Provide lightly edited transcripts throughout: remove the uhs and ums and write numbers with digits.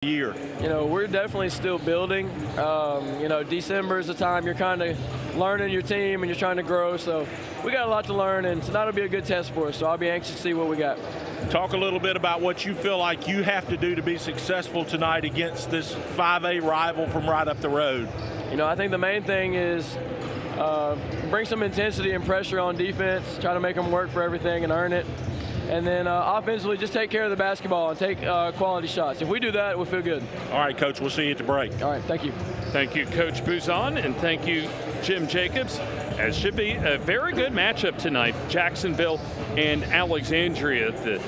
year? We're definitely still building. December is the time you're kind of learning your team and you're trying to grow. So we got a lot to learn, and so that'll be a good test for us. So I'll be anxious to see what we got. Talk a little bit about what you feel like you have to do to be successful tonight against this 5A rival from right up the road. I think the main thing is bring some intensity and pressure on defense, try to make them work for everything and earn it. And then offensively, just take care of the basketball and take quality shots. If we do that, we'll feel good. All right, Coach, we'll see you at the break. All right, thank you. Thank you, Coach Buzon, and thank you, Jim Jacobs. As should be a very good matchup tonight, Jacksonville and Alexandria. The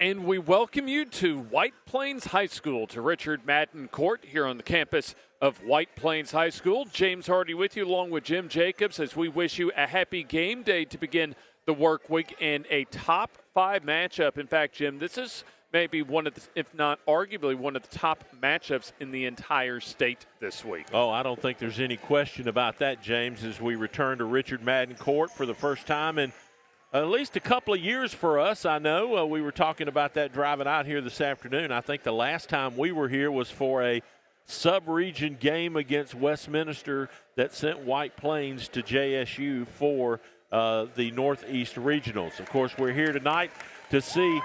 And we welcome you to White Plains High School, to Richard Madden Court here on the campus of White Plains High School. James Hardy with you along with Jim Jacobs as we wish you a happy game day to begin the work week and a top 5 matchup. In fact, Jim, this is maybe one of the, if not arguably one of the top matchups in the entire state this week. Oh, I don't think there's any question about that, James, as we return to Richard Madden Court for the first time in at least a couple of years for us. I know we were talking about that driving out here this afternoon. I think the last time we were here was for a sub-region game against Westminster that sent White Plains to JSU for the Northeast Regionals. Of course, we're here tonight to see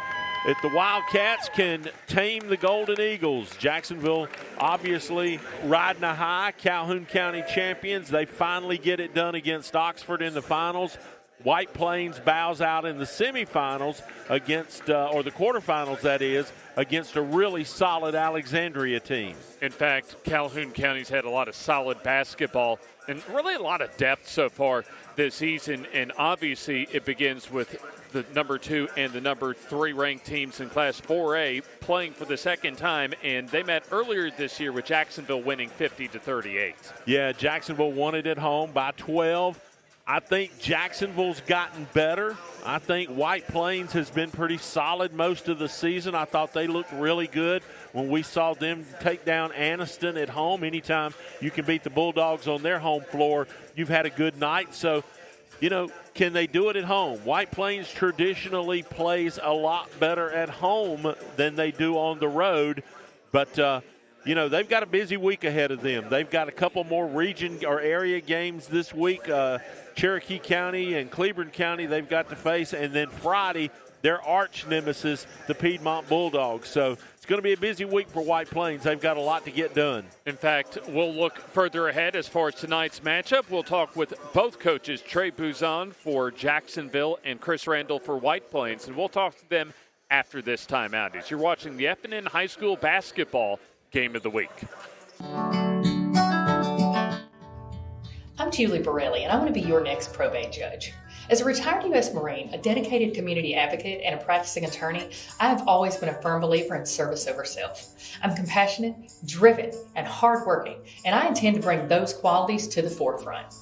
if the Wildcats can tame the Golden Eagles. Jacksonville obviously riding a high, Calhoun County champions. They finally get it done against Oxford in the finals. White Plains bows out in the semifinals against, or the quarterfinals that is, against a really solid Alexandria team. In fact, Calhoun County's had a lot of solid basketball and really a lot of depth so far this season. And obviously it begins with the number 2 and the number 3 ranked teams in Class 4A playing for the second time. And they met earlier this year with Jacksonville winning 50-38. Yeah, Jacksonville won it at home by 12. I think Jacksonville's gotten better. I think White Plains has been pretty solid most of the season. I thought they looked really good when we saw them take down Anniston at home. Anytime you can beat the Bulldogs on their home floor, you've had a good night. So, you know, can they do it at home? White Plains traditionally plays a lot better at home than they do on the road. But, you know, they've got a busy week ahead of them. They've got a couple more region or area games this week. Cherokee County and Cleburne County they've got to face. And then Friday, their arch nemesis, the Piedmont Bulldogs. So it's going to be a busy week for White Plains. They've got a lot to get done. In fact, we'll look further ahead as far as tonight's matchup. We'll talk with both coaches, Trey Buzon for Jacksonville and Chris Randall for White Plains. And we'll talk to them after this timeout. As you're watching the FNN High School Basketball Game of the Week. I'm Julie Borelli, and I want to be your next probate judge. As a retired U.S. Marine, a dedicated community advocate, and a practicing attorney, I have always been a firm believer in service over self. I'm compassionate, driven, and hardworking, and I intend to bring those qualities to the forefront.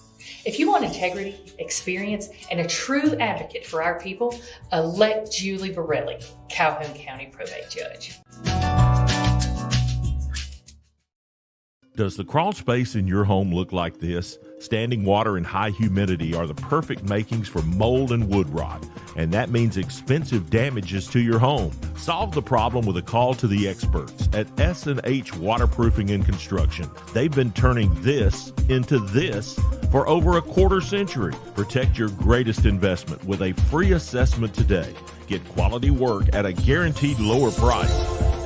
If you want integrity, experience, and a true advocate for our people, elect Julie Borelli, Calhoun County Probate Judge. Does the crawl space in your home look like this? Standing water and high humidity are the perfect makings for mold and wood rot, and that means expensive damages to your home. Solve the problem with a call to the experts at S&H Waterproofing and Construction. They've been turning this into this for over a quarter century. Protect your greatest investment with a free assessment today. Get quality work at a guaranteed lower price.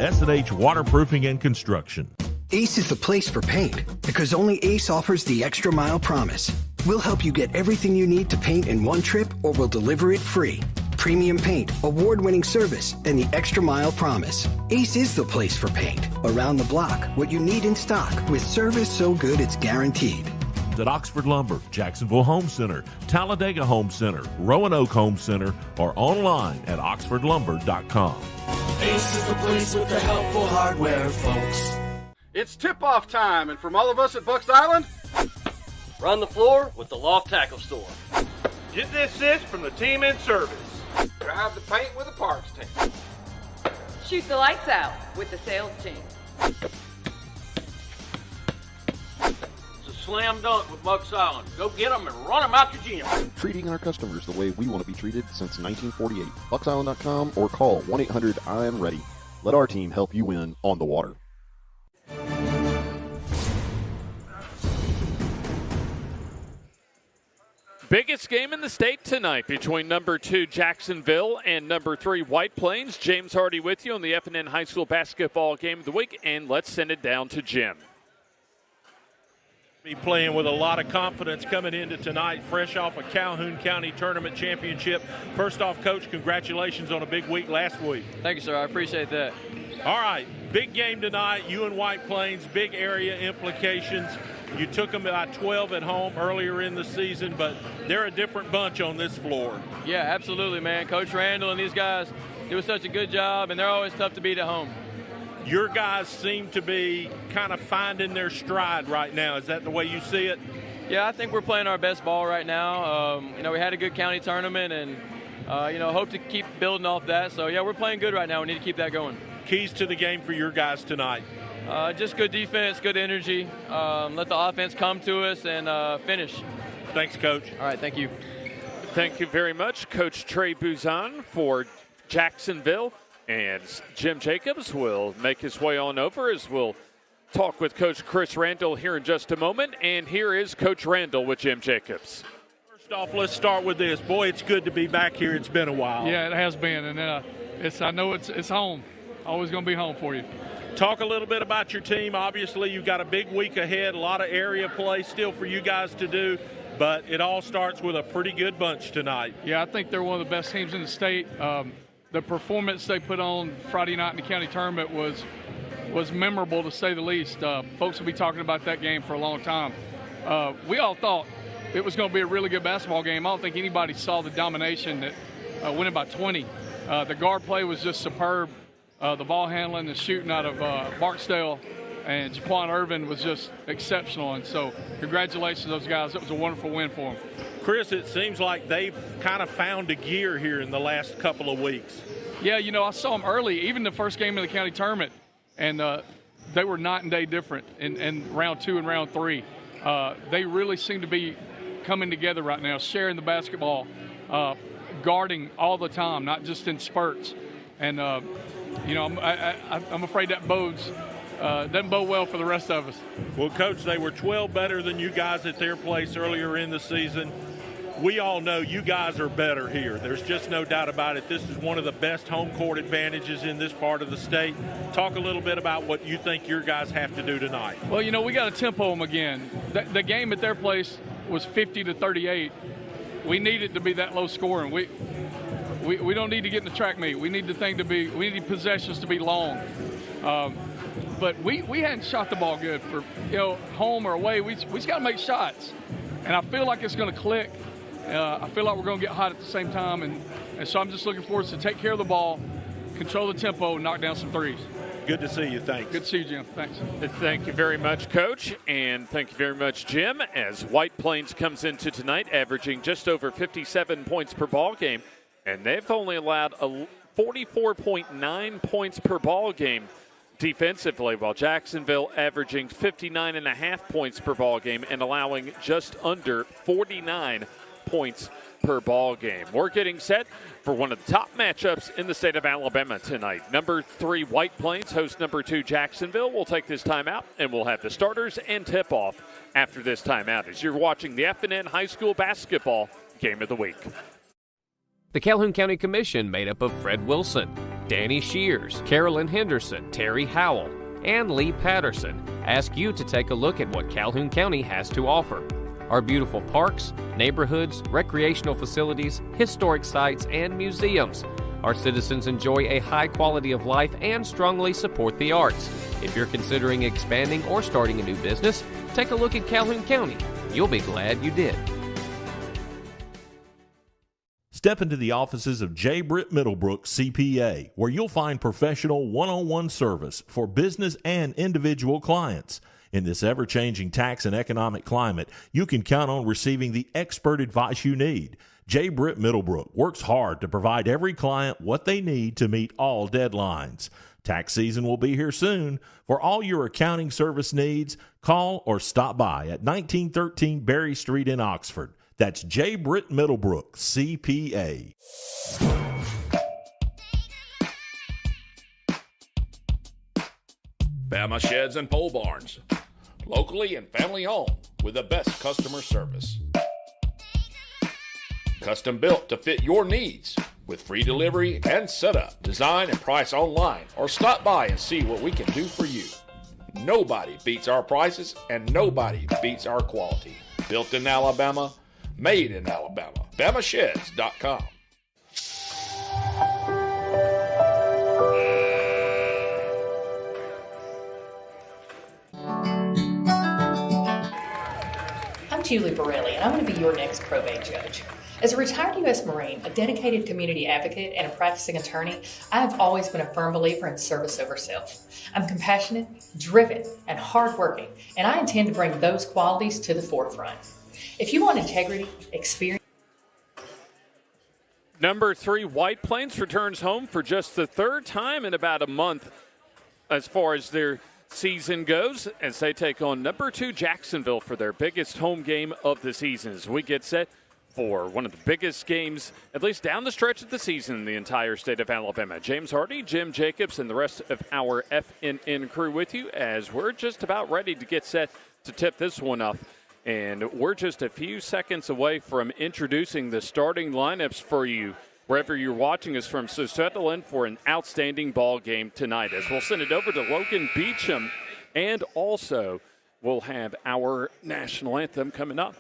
S&H Waterproofing and Construction. Ace is the place for paint because only Ace offers the extra mile promise. We'll help you get everything you need to paint in one trip, or we'll deliver it free. Premium paint, award-winning service, and the extra mile promise. Ace is the place for paint. Around the block, what you need in stock with service so good it's guaranteed. At Oxford Lumber, Jacksonville Home Center, Talladega Home Center, Roanoke Home Center, or online at oxfordlumber.com. Ace is the place with the helpful hardware, folks. It's tip-off time, and from all of us at Bucks Island, run the floor with the Loft Tackle Store. Get the assist from the team in service. drive the paint with the parts team. Shoot the lights out with the sales team. It's a slam dunk with Bucks Island. Go get them and run them out your gym. Treating our customers the way we want to be treated since 1948. BucksIsland.com or call 1-800-I-AM-READY. Let our team help you win on the water. Biggest game in the state tonight between number 2 Jacksonville and number 3 White Plains. James Hardy with you on the FNN High School Basketball Game of the Week, and let's send it down to Jim. Be playing with a lot of confidence coming into tonight, fresh off a Calhoun County Tournament Championship. First off, Coach, congratulations on a big week last week. Thank you, sir. I appreciate that. All right, big game tonight. You and White Plains, big area implications. You took them by 12 at home earlier in the season, but they're a different bunch on this floor. Yeah, absolutely, man. Coach Randall and these guys, do such a good job, and they're always tough to beat at home. Your guys seem to be kind of finding their stride right now. Is that the way you see it? Yeah, I think we're playing our best ball right now. We had a good county tournament, and hope to keep building off that. So, yeah, we're playing good right now. We need to keep that going. Keys to the game for your guys tonight? Just good defense, good energy. Let the offense come to us and finish. Thanks, Coach. All right, thank you. Thank you very much, Coach Trey Buzan for Jacksonville. And Jim Jacobs will make his way on over as we'll talk with Coach Chris Randall here in just a moment. And here is Coach Randall with Jim Jacobs. First off, let's start with this. Boy, it's good to be back here. It's been a while. Yeah, it has been. And I know it's home. Always going to be home for you. Talk a little bit about your team. Obviously, you've got a big week ahead, a lot of area play still for you guys to do. But it all starts with a pretty good bunch tonight. Yeah, I think they're one of the best teams in the state. The performance they put on Friday night in the county tournament was memorable, to say the least. Folks will be talking about that game for a long time. We all thought it was going to be a really good basketball game. I don't think anybody saw the domination that winning by 20. The guard play was just superb. The ball handling, the shooting out of Barksdale and Jaquan Irvin was just exceptional. And so congratulations to those guys. It was a wonderful win for them. Chris, it seems like they've kind of found a gear here in the last couple of weeks. Yeah, I saw them early, even the first game of the county tournament, and they were night and day different in round 2 and round 3. They really seem to be coming together right now, sharing the basketball, guarding all the time, not just in spurts. And, I'm afraid that doesn't bode well for the rest of us. Well, Coach, they were 12 better than you guys at their place earlier in the season. We all know you guys are better here. There's just no doubt about it. This is one of the best home court advantages in this part of the state. Talk a little bit about what you think your guys have to do tonight. Well, we got to tempo them again. The game at their place was 50-38. We need it to be that low scoring. We don't need to get in the track meet. We need we need possessions to be long. But we hadn't shot the ball good for home or away. We just got to make shots, and I feel like it's going to click. I feel like we're going to get hot at the same time, and so I'm just looking forward to take care of the ball, control the tempo, and knock down some threes. Good to see you. Thanks. Good to see you, Jim. Thanks. Thank you very much, Coach, and thank you very much, Jim, as White Plains comes into tonight averaging just over 57 points per ball game, and they've only allowed 44.9 points per ball game defensively, while Jacksonville averaging 59.5 points per ball game and allowing just under 49 points per ball game. We're getting set for one of the top matchups in the state of Alabama tonight. Number 3 White Plains hosts number 2 Jacksonville. We'll take this timeout and we'll have the starters and tip-off after this timeout as you're watching the FNN High School Basketball Game of the Week. The Calhoun County Commission, made up of Fred Wilson, Danny Shears, Carolyn Henderson, Terry Howell, and Lee Patterson, ask you to take a look at what Calhoun County has to offer. Our beautiful parks, neighborhoods, recreational facilities, historic sites, and museums. Our citizens enjoy a high quality of life and strongly support the arts. If you're considering expanding or starting a new business, take a look at Calhoun County. You'll be glad you did. Step into the offices of J. Britt Middlebrook, CPA, where you'll find professional one-on-one service for business and individual clients. In this ever-changing tax and economic climate, you can count on receiving the expert advice you need. J. Britt Middlebrook works hard to provide every client what they need to meet all deadlines. Tax season will be here soon. For all your accounting service needs, call or stop by at 1913 Berry Street in Oxford. That's J. Britt Middlebrook, CPA. Bama Sheds and Pole Barns, locally and family owned with the best customer service. Custom built to fit your needs with free delivery and setup. Design and price online or stop by and see what we can do for you. Nobody beats our prices and nobody beats our quality. Built in Alabama, made in Alabama. BamaSheds.com. I'm Julie Borelli, and I'm going to be your next probate judge. As a retired U.S. Marine, a dedicated community advocate, and a practicing attorney, I have always been a firm believer in service over self. I'm compassionate, driven, and hardworking, and I intend to bring those qualities to the forefront. If you want integrity, experience. Number 3, White Plains returns home for just the third time in about a month as far as their season goes, as they take on number 2 Jacksonville for their biggest home game of the season. As we get set for one of the biggest games, at least down the stretch of the season, in the entire state of Alabama. James Hardy, Jim Jacobs, and the rest of our FNN crew with you as we're just about ready to get set to tip this one up. And we're just a few seconds away from introducing the starting lineups for you wherever you're watching us from. So settle in for an outstanding ball game tonight, as we'll send it over to Logan Beecham, and also we'll have our national anthem coming up.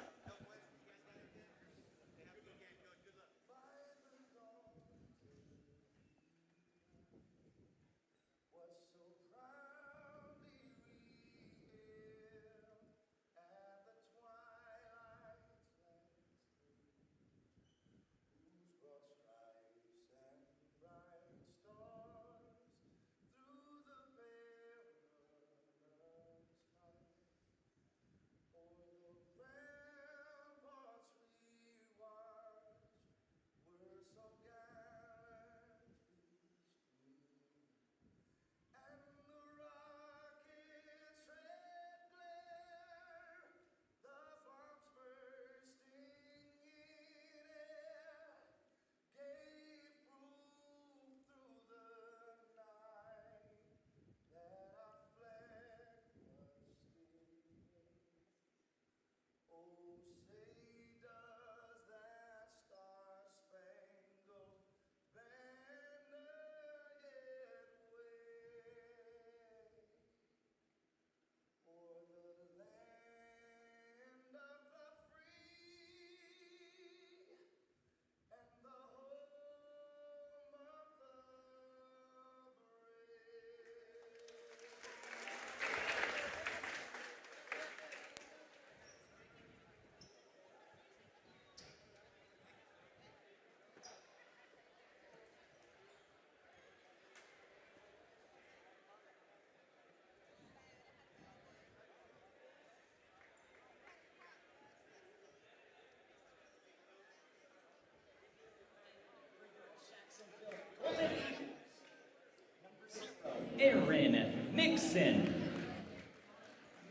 Aaron Nixon.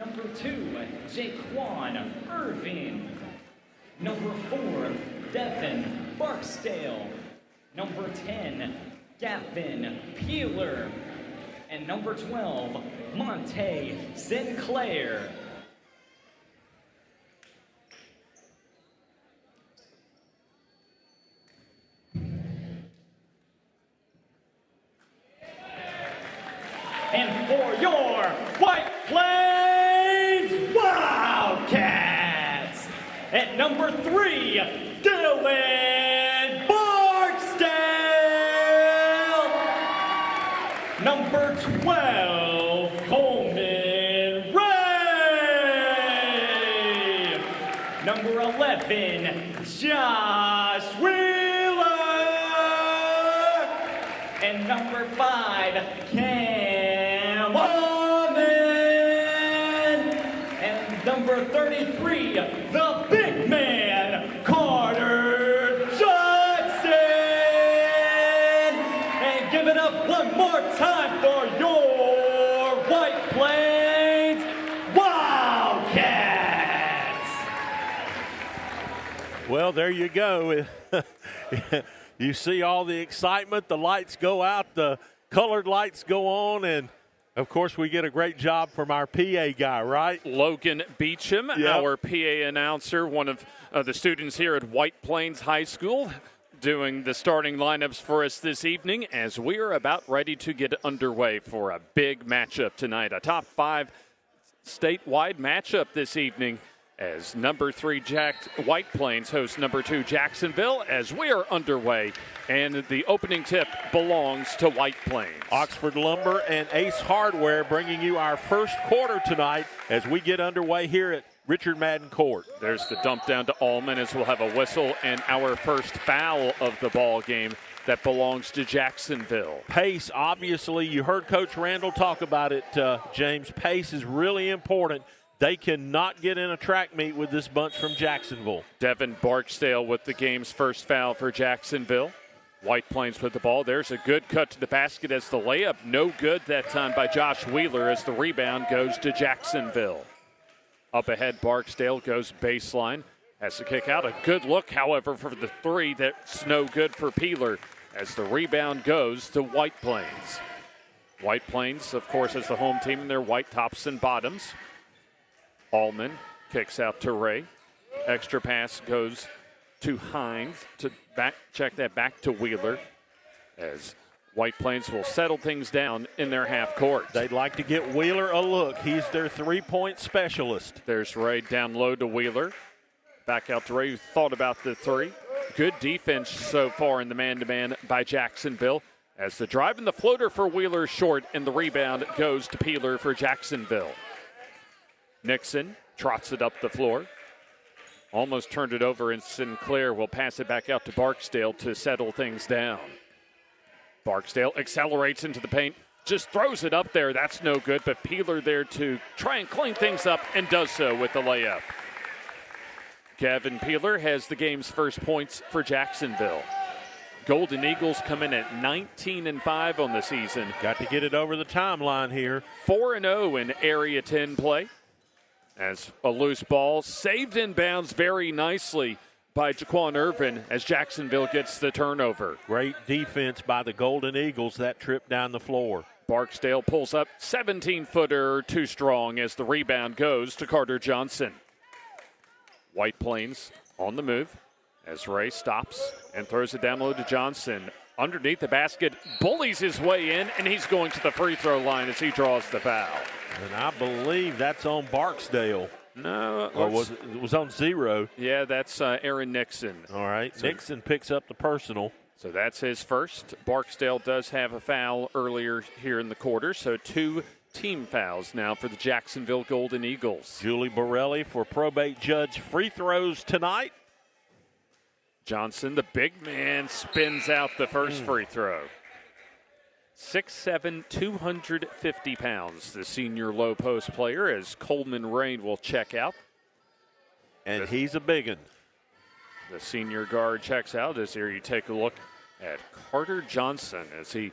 Number 2, Jaquan Irving. Number 4, Devin Barksdale. Number 10, Gavin Peeler. And number 12, Monte Sinclair. And for your White Plains Wildcats, at number 3, Dylan Barksdale. Number 12, Coleman Ray. Number 11, Josh Wheeler. And number 5, Cam Almond. And number 33, the big man, Carter Johnson. And give it up one more time for your White Plains Wildcats. Well, there you go. You see all the excitement. The lights go out, the colored lights go on, and of course we get a great job from our PA guy, right? Logan Beecham, our PA announcer, one of the students here at White Plains High School, doing the starting lineups for us this evening as we are about ready to get underway for a big matchup tonight. A top 5 statewide matchup this evening, as number 3 White Plains hosts number 2 Jacksonville, as we are underway, and the opening tip belongs to White Plains. Oxford Lumber and Ace Hardware bringing you our first quarter tonight as we get underway here at Richard Madden Court. There's the dump down to Allman as we'll have a whistle and our first foul of the ball game that belongs to Jacksonville. Pace, obviously, you heard Coach Randall talk about it, James. Pace is really important. They cannot get in a track meet with this bunch from Jacksonville. Devin Barksdale with the game's first foul for Jacksonville. White Plains with the ball. There's a good cut to the basket as the layup. No good that time by Josh Wheeler as the rebound goes to Jacksonville. Up ahead, Barksdale goes baseline. Has to kick out. A good look, however, for the three. That's no good for Peeler as the rebound goes to White Plains. White Plains, of course, is the home team in their white tops and bottoms. Allman kicks out to Ray. Extra pass goes to Hines to check that back to Wheeler as White Plains will settle things down in their half court. They'd like to get Wheeler a look. He's their three-point specialist. There's Ray down low to Wheeler. Back out to Ray, who thought about the three. Good defense so far in the man-to-man by Jacksonville as the drive and the floater for Wheeler is short and the rebound goes to Peeler for Jacksonville. Nixon trots it up the floor. Almost turned it over, and Sinclair will pass it back out to Barksdale to settle things down. Barksdale accelerates into the paint, just throws it up there. That's no good, but Peeler there to try and clean things up and does so with the layup. Gavin Peeler has the game's first points for Jacksonville. Golden Eagles come in at 19-5 on the season. Got to get it over the timeline here. 4-0 in Area 10 play. As a loose ball saved in bounds very nicely by Jaquan Irvin as Jacksonville gets the turnover. Great defense by the Golden Eagles that trip down the floor. Barksdale pulls up 17-footer too strong as the rebound goes to Carter Johnson. White Plains on the move as Ray stops and throws it down low to Johnson. Underneath the basket, bullies his way in, and he's going to the free throw line as he draws the foul. And I believe that's on Barksdale. No. Or it was on 0. Yeah, that's Aaron Nixon. All right, so Nixon picks up the personal. So that's his first. Barksdale does have a foul earlier here in the quarter, so 2 team fouls now for the Jacksonville Golden Eagles. Julie Borelli for probate judge free throws tonight. Johnson, the big man, spins out the first free throw. 6'7", 250 pounds, the senior low post player, as Coleman Rain will check out. And he's a big one. The senior guard checks out as here you take a look at Carter Johnson as he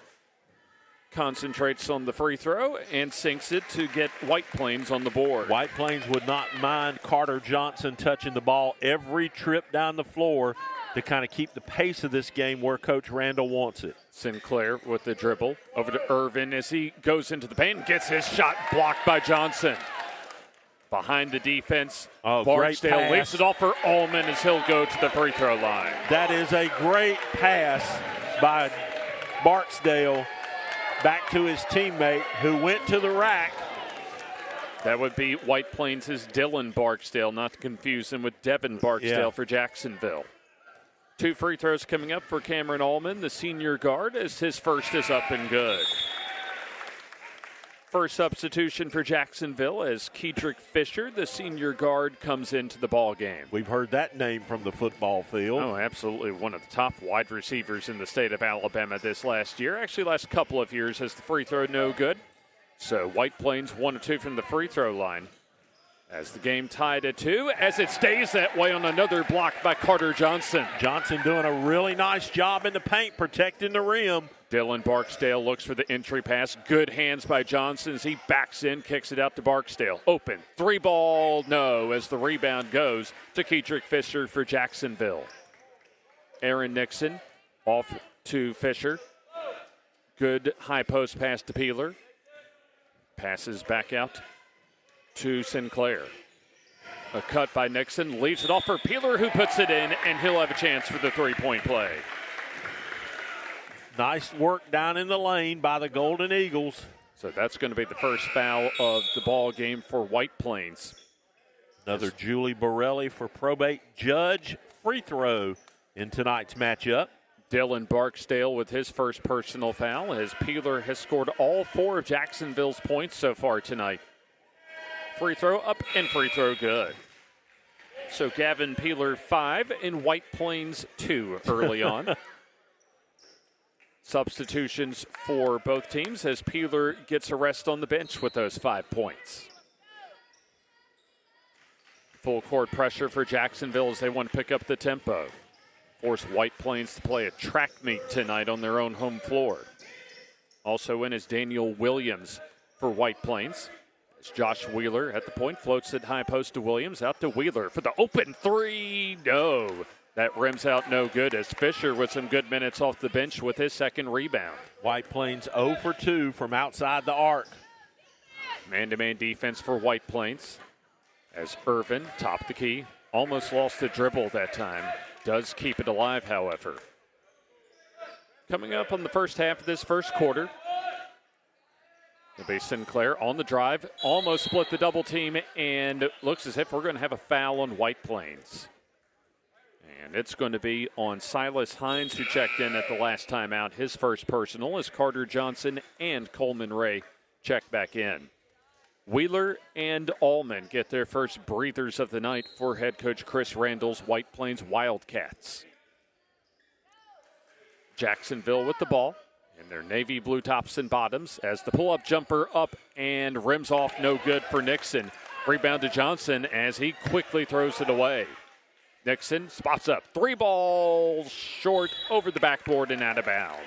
concentrates on the free throw and sinks it to get White Plains on the board. White Plains would not mind Carter Johnson touching the ball every trip down the floor to kind of keep the pace of this game where Coach Randall wants it. Sinclair with the dribble over to Irvin as he goes into the paint and gets his shot blocked by Johnson. Behind the defense, Barksdale leaves it off for Allman as he'll go to the free throw line. That is a great pass by Barksdale back to his teammate who went to the rack. That would be White Plains' Dylan Barksdale, not to confuse him with Devin Barksdale for Jacksonville. 2 free throws coming up for Cameron Allman, the senior guard, as his first is up and good. First substitution for Jacksonville as Kedrick Fisher, the senior guard, comes into the ball game. We've heard that name from the football field. Oh, absolutely. One of the top wide receivers in the state of Alabama this last year. Actually, last couple of years has the free throw no good. So White Plains 1 of 2 from the free throw line. As the game tied at 2, as it stays that way on another block by Carter Johnson. Johnson doing a really nice job in the paint, protecting the rim. Dylan Barksdale looks for the entry pass. Good hands by Johnson as he backs in, kicks it out to Barksdale. Open, 3-ball, no, as the rebound goes to Kedrick Fisher for Jacksonville. Aaron Nixon off to Fisher. Good high post pass to Peeler. Passes back out to Sinclair. A cut by Nixon, leaves it off for Peeler, who puts it in, and he'll have a chance for the three-point play. Nice work down in the lane by the Golden Eagles. So that's going to be the first foul of the ball game for White Plains. Another Julie Borelli for probate judge free throw in tonight's matchup. Dylan Barksdale with his first personal foul as Peeler has scored all 4 of Jacksonville's points so far tonight. Free throw up and free throw good. So Gavin Peeler 5 and White Plains 2 early on. Substitutions for both teams as Peeler gets a rest on the bench with those 5 points. Full court pressure for Jacksonville as they want to pick up the tempo. Force White Plains to play a track meet tonight on their own home floor. Also in is Daniel Williams for White Plains. It's Josh Wheeler at the point, floats it high post to Williams, out to Wheeler for the open three. No, that rims out no good as Fisher with some good minutes off the bench with his second rebound. White Plains 0 for 2 from outside the arc. Man-to-man defense for White Plains as Irvin, top the key, almost lost the dribble that time. Does keep it alive, however. Coming up on the first half of this first quarter, it'll be Sinclair on the drive, almost split the double team, and looks as if we're going to have a foul on White Plains. And it's going to be on Silas Hines, who checked in at the last time out, his first personal, as Carter Johnson and Coleman Ray check back in. Wheeler and Allman get their first breathers of the night for head coach Chris Randall's White Plains Wildcats. Jacksonville with the ball in their navy blue tops and bottoms as the pull-up jumper up and rims off no good for Nixon. Rebound to Johnson as he quickly throws it away. Nixon spots up. 3 balls short over the backboard and out of bounds.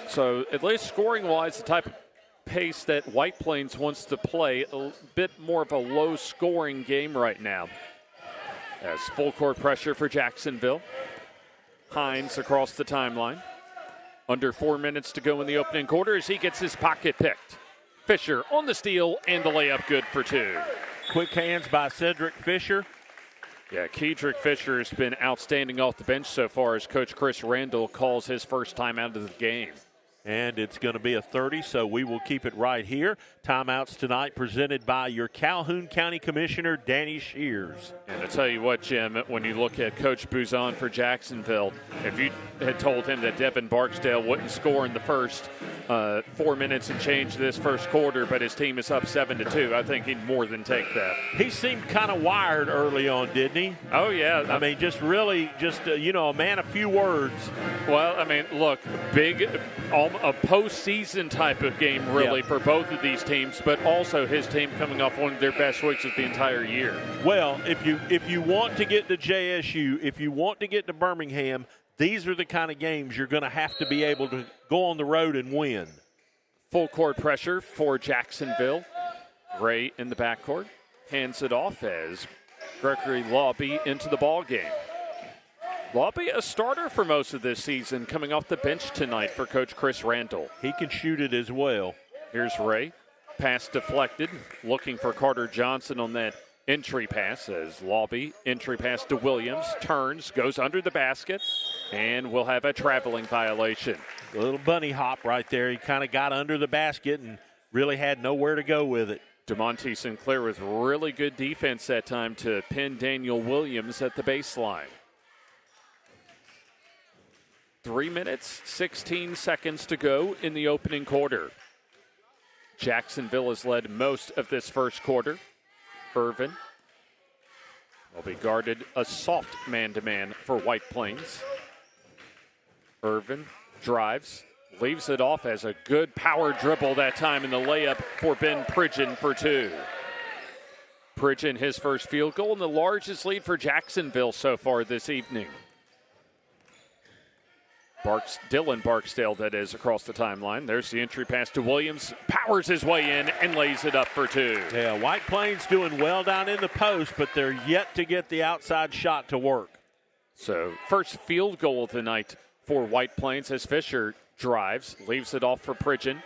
So at least scoring-wise, the type of pace that White Plains wants to play, a bit more of a low-scoring game right now. As full court pressure for Jacksonville. Hines across the timeline. Under 4 minutes to go in the opening quarter as he gets his pocket picked. Fisher on the steal and the layup good for 2. Quick hands by Cedric Fisher. Yeah, Kedrick Fisher has been outstanding off the bench so far as Coach Chris Randall calls his first time out of the game. And it's going to be a 30, so we will keep it right here. Timeouts tonight presented by your Calhoun County Commissioner, Danny Shears. And I tell you what, Jim, when you look at Coach Bouzon for Jacksonville, if you had told him that Devin Barksdale wouldn't score in the first 4 minutes and change this first quarter, but his team is up 7-2, I think he'd more than take that. He seemed kind of wired early on, didn't he? Oh, yeah. I mean, just really, a man of few words. Well, I mean, look, big, a postseason type of game, really, for both of these teams, but also his team coming off one of their best weeks of the entire year. Well, if you want to get to JSU, if you want to get to Birmingham, these are the kind of games you're going to have to be able to go on the road and win. Full court pressure for Jacksonville. Ray in the backcourt hands it off as Gregory Lawby into the ball game. Lawby a starter for most of this season, coming off the bench tonight for Coach Chris Randall. He can shoot it as well. Here's Ray. Pass deflected, looking for Carter Johnson on that entry pass as Lawby, entry pass to Williams, turns, goes under the basket, and will have a traveling violation. A little bunny hop right there. He kind of got under the basket and really had nowhere to go with it. DeMonte Sinclair with really good defense that time to pin Daniel Williams at the baseline. 3 minutes, 16 seconds to go in the opening quarter. Jacksonville has led most of this first quarter. Irvin will be guarded a soft man-to-man for White Plains. Irvin drives, leaves it off as a good power dribble that time in the layup for Ben Pridgeon for 2. Pridgeon his first field goal and the largest lead for Jacksonville so far this evening. Dylan Barksdale, that is, across the timeline. There's the entry pass to Williams. Powers his way in and lays it up for 2. Yeah, White Plains doing well down in the post, but they're yet to get the outside shot to work. So first field goal of the night for White Plains as Fisher drives, leaves it off for Pridgeon.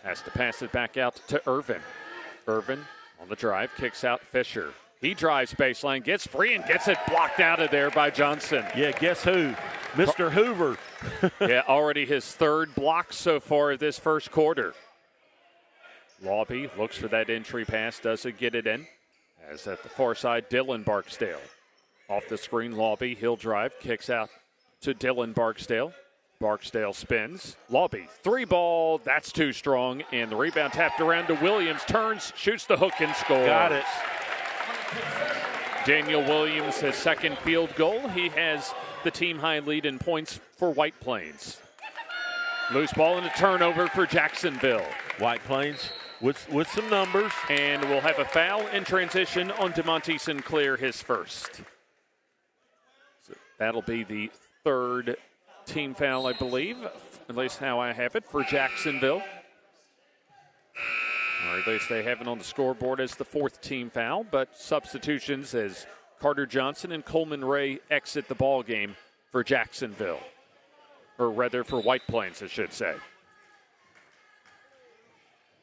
Has to pass it back out to Irvin. Irvin on the drive, kicks out Fisher. He drives baseline, gets free, and gets it blocked out of there by Johnson. Yeah, guess who? Mr. Hoover. Yeah, already his third block so far this first quarter. Lawby looks for that entry pass, doesn't get it in. As at the far side, Dylan Barksdale. Off the screen, Lawby, he'll drive, kicks out to Dylan Barksdale. Barksdale spins. Lobby, 3-ball, that's too strong. And the rebound tapped around to Williams. Turns, shoots the hook and scores. Got it. Daniel Williams, his second field goal. He has the team high lead in points for White Plains. Loose ball and a turnover for Jacksonville. White Plains with some numbers. And we'll have a foul in transition on DeMonte Sinclair, his first. So that'll be the third team foul, I believe, at least how I have it, for Jacksonville. Or at least they have it on the scoreboard as the fourth team foul, but substitutions as Carter Johnson and Coleman Ray exit the ball game for Jacksonville. Or rather for White Plains, I should say.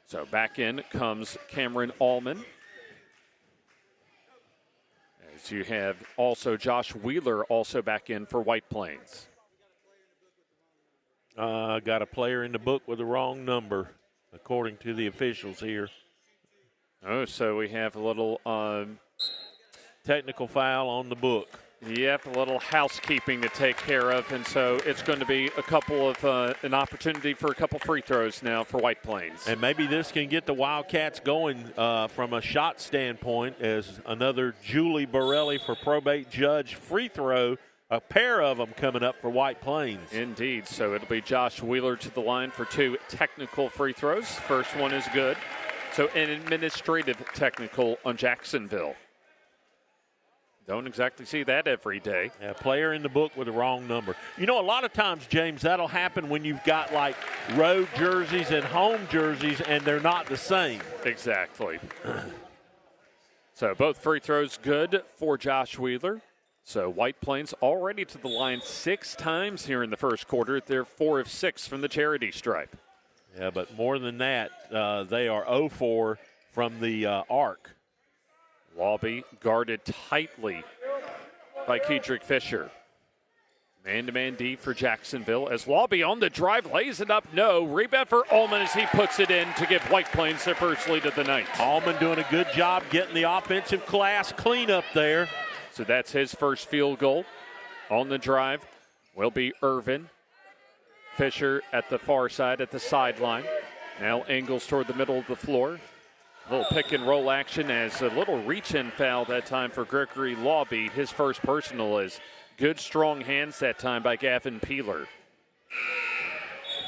So back in comes Cameron Allman. As you have also Josh Wheeler also back in for White Plains. Got a player in the book with the wrong number, according to the officials here. Oh, so we have a little technical foul on the book. Yep, a little housekeeping to take care of, and so it's going to be a couple of an opportunity for a couple free throws now for White Plains. And maybe this can get the Wildcats going from a shot standpoint, as another Julie Borelli for probate judge free throw. A pair of them coming up for White Plains. Indeed. So it'll be Josh Wheeler to the line for two technical free throws. First one is good. So an administrative technical on Jacksonville. Don't exactly see that every day. Yeah, player in the book with the wrong number. You know, a lot of times, James, that'll happen when you've got like road jerseys and home jerseys and they're not the same. Exactly. So both free throws good for Josh Wheeler. So White Plains already to the line 6 times here in the first quarter. They're 4 of 6 from the charity stripe. Yeah, but more than that, they are 0-4 from the arc. Lobby guarded tightly by Kedrick Fisher. Man-to-man D for Jacksonville as Lobby on the drive lays it up. No. Rebound for Allman as he puts it in to give White Plains their first lead of the night. Allman doing a good job getting the offensive class clean up there. So that's his first field goal. On the drive will be Irvin. Fisher at the far side at the sideline. Now angles toward the middle of the floor. A little pick and roll action as a little reach-in foul that time for Gregory Lobby. His first personal is good strong hands that time by Gavin Peeler.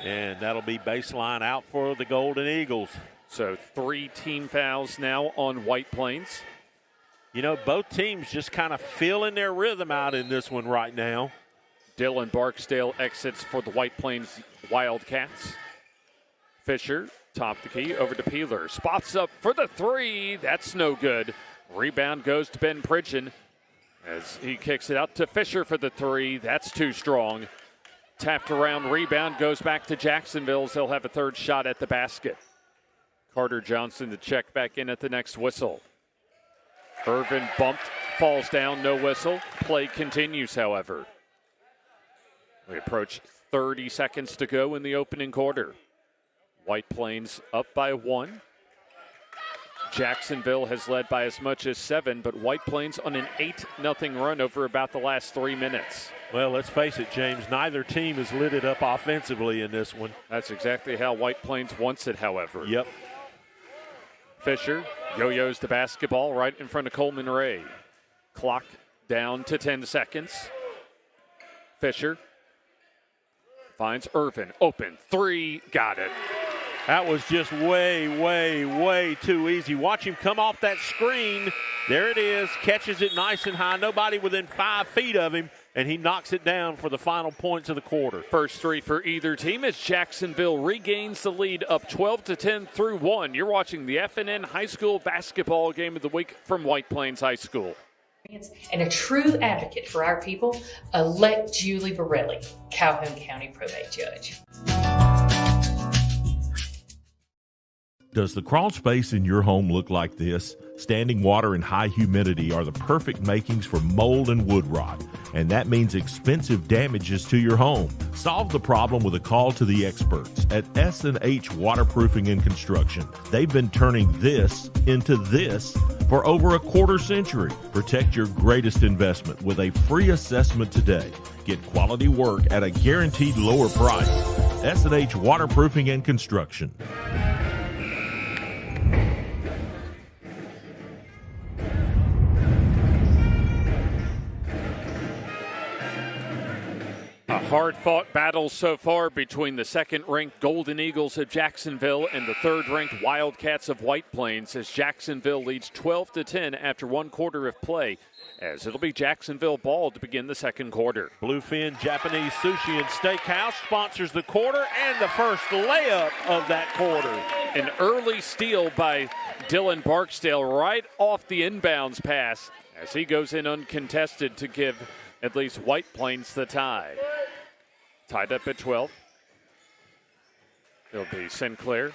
And that'll be baseline out for the Golden Eagles. So 3 team fouls now on White Plains. You know, both teams just kind of feeling their rhythm out in this one right now. Dylan Barksdale exits for the White Plains Wildcats. Fisher, top the key, over to Peeler. Spots up for the 3. That's no good. Rebound goes to Ben Pridgeon as he kicks it out to Fisher for the 3. That's too strong. Tapped around, rebound goes back to Jacksonville as they'll have a third shot at the basket. Carter Johnson to check back in at the next whistle. Irvin bumped, falls down, no whistle. Play continues, however. We approach 30 seconds to go in the opening quarter. White Plains up by 1. Jacksonville has led by as much as 7, but White Plains on an 8-0 run over about the last 3 minutes. Well, let's face it, James, neither team has lit it up offensively in this one. That's exactly how White Plains wants it, however. Yep. Fisher yo-yos the basketball right in front of Coleman Ray. Clock down to 10 seconds. Fisher finds Irvin. Open. 3. Got it. That was just way, way, way too easy. Watch him come off that screen. There it is. Catches it nice and high. Nobody within 5 feet of him, and he knocks it down for the final points of the quarter. First 3 for either team as Jacksonville regains the lead up 12-10 through 1. You're watching the FNN High School Basketball Game of the Week from White Plains High School. And a true advocate for our people, elect Julie Borelli, Calhoun County Probate Judge. Does the crawl space in your home look like this? Standing water and high humidity are the perfect makings for mold and wood rot, and that means expensive damages to your home. Solve the problem with a call to the experts at S&H Waterproofing and Construction. They've been turning this into this for over a quarter century. Protect your greatest investment with a free assessment today. Get quality work at a guaranteed lower price. S&H Waterproofing and Construction. A hard-fought battle so far between the second-ranked Golden Eagles of Jacksonville and the third-ranked Wildcats of White Plains, as Jacksonville leads 12-10 after one quarter of play, as it'll be Jacksonville ball to begin the second quarter. Bluefin Japanese Sushi and Steakhouse sponsors the quarter and the first layup of that quarter. An early steal by Dylan Barksdale right off the inbounds pass as he goes in uncontested to give at least White Plains the tie. Tied up at 12. It'll be Sinclair.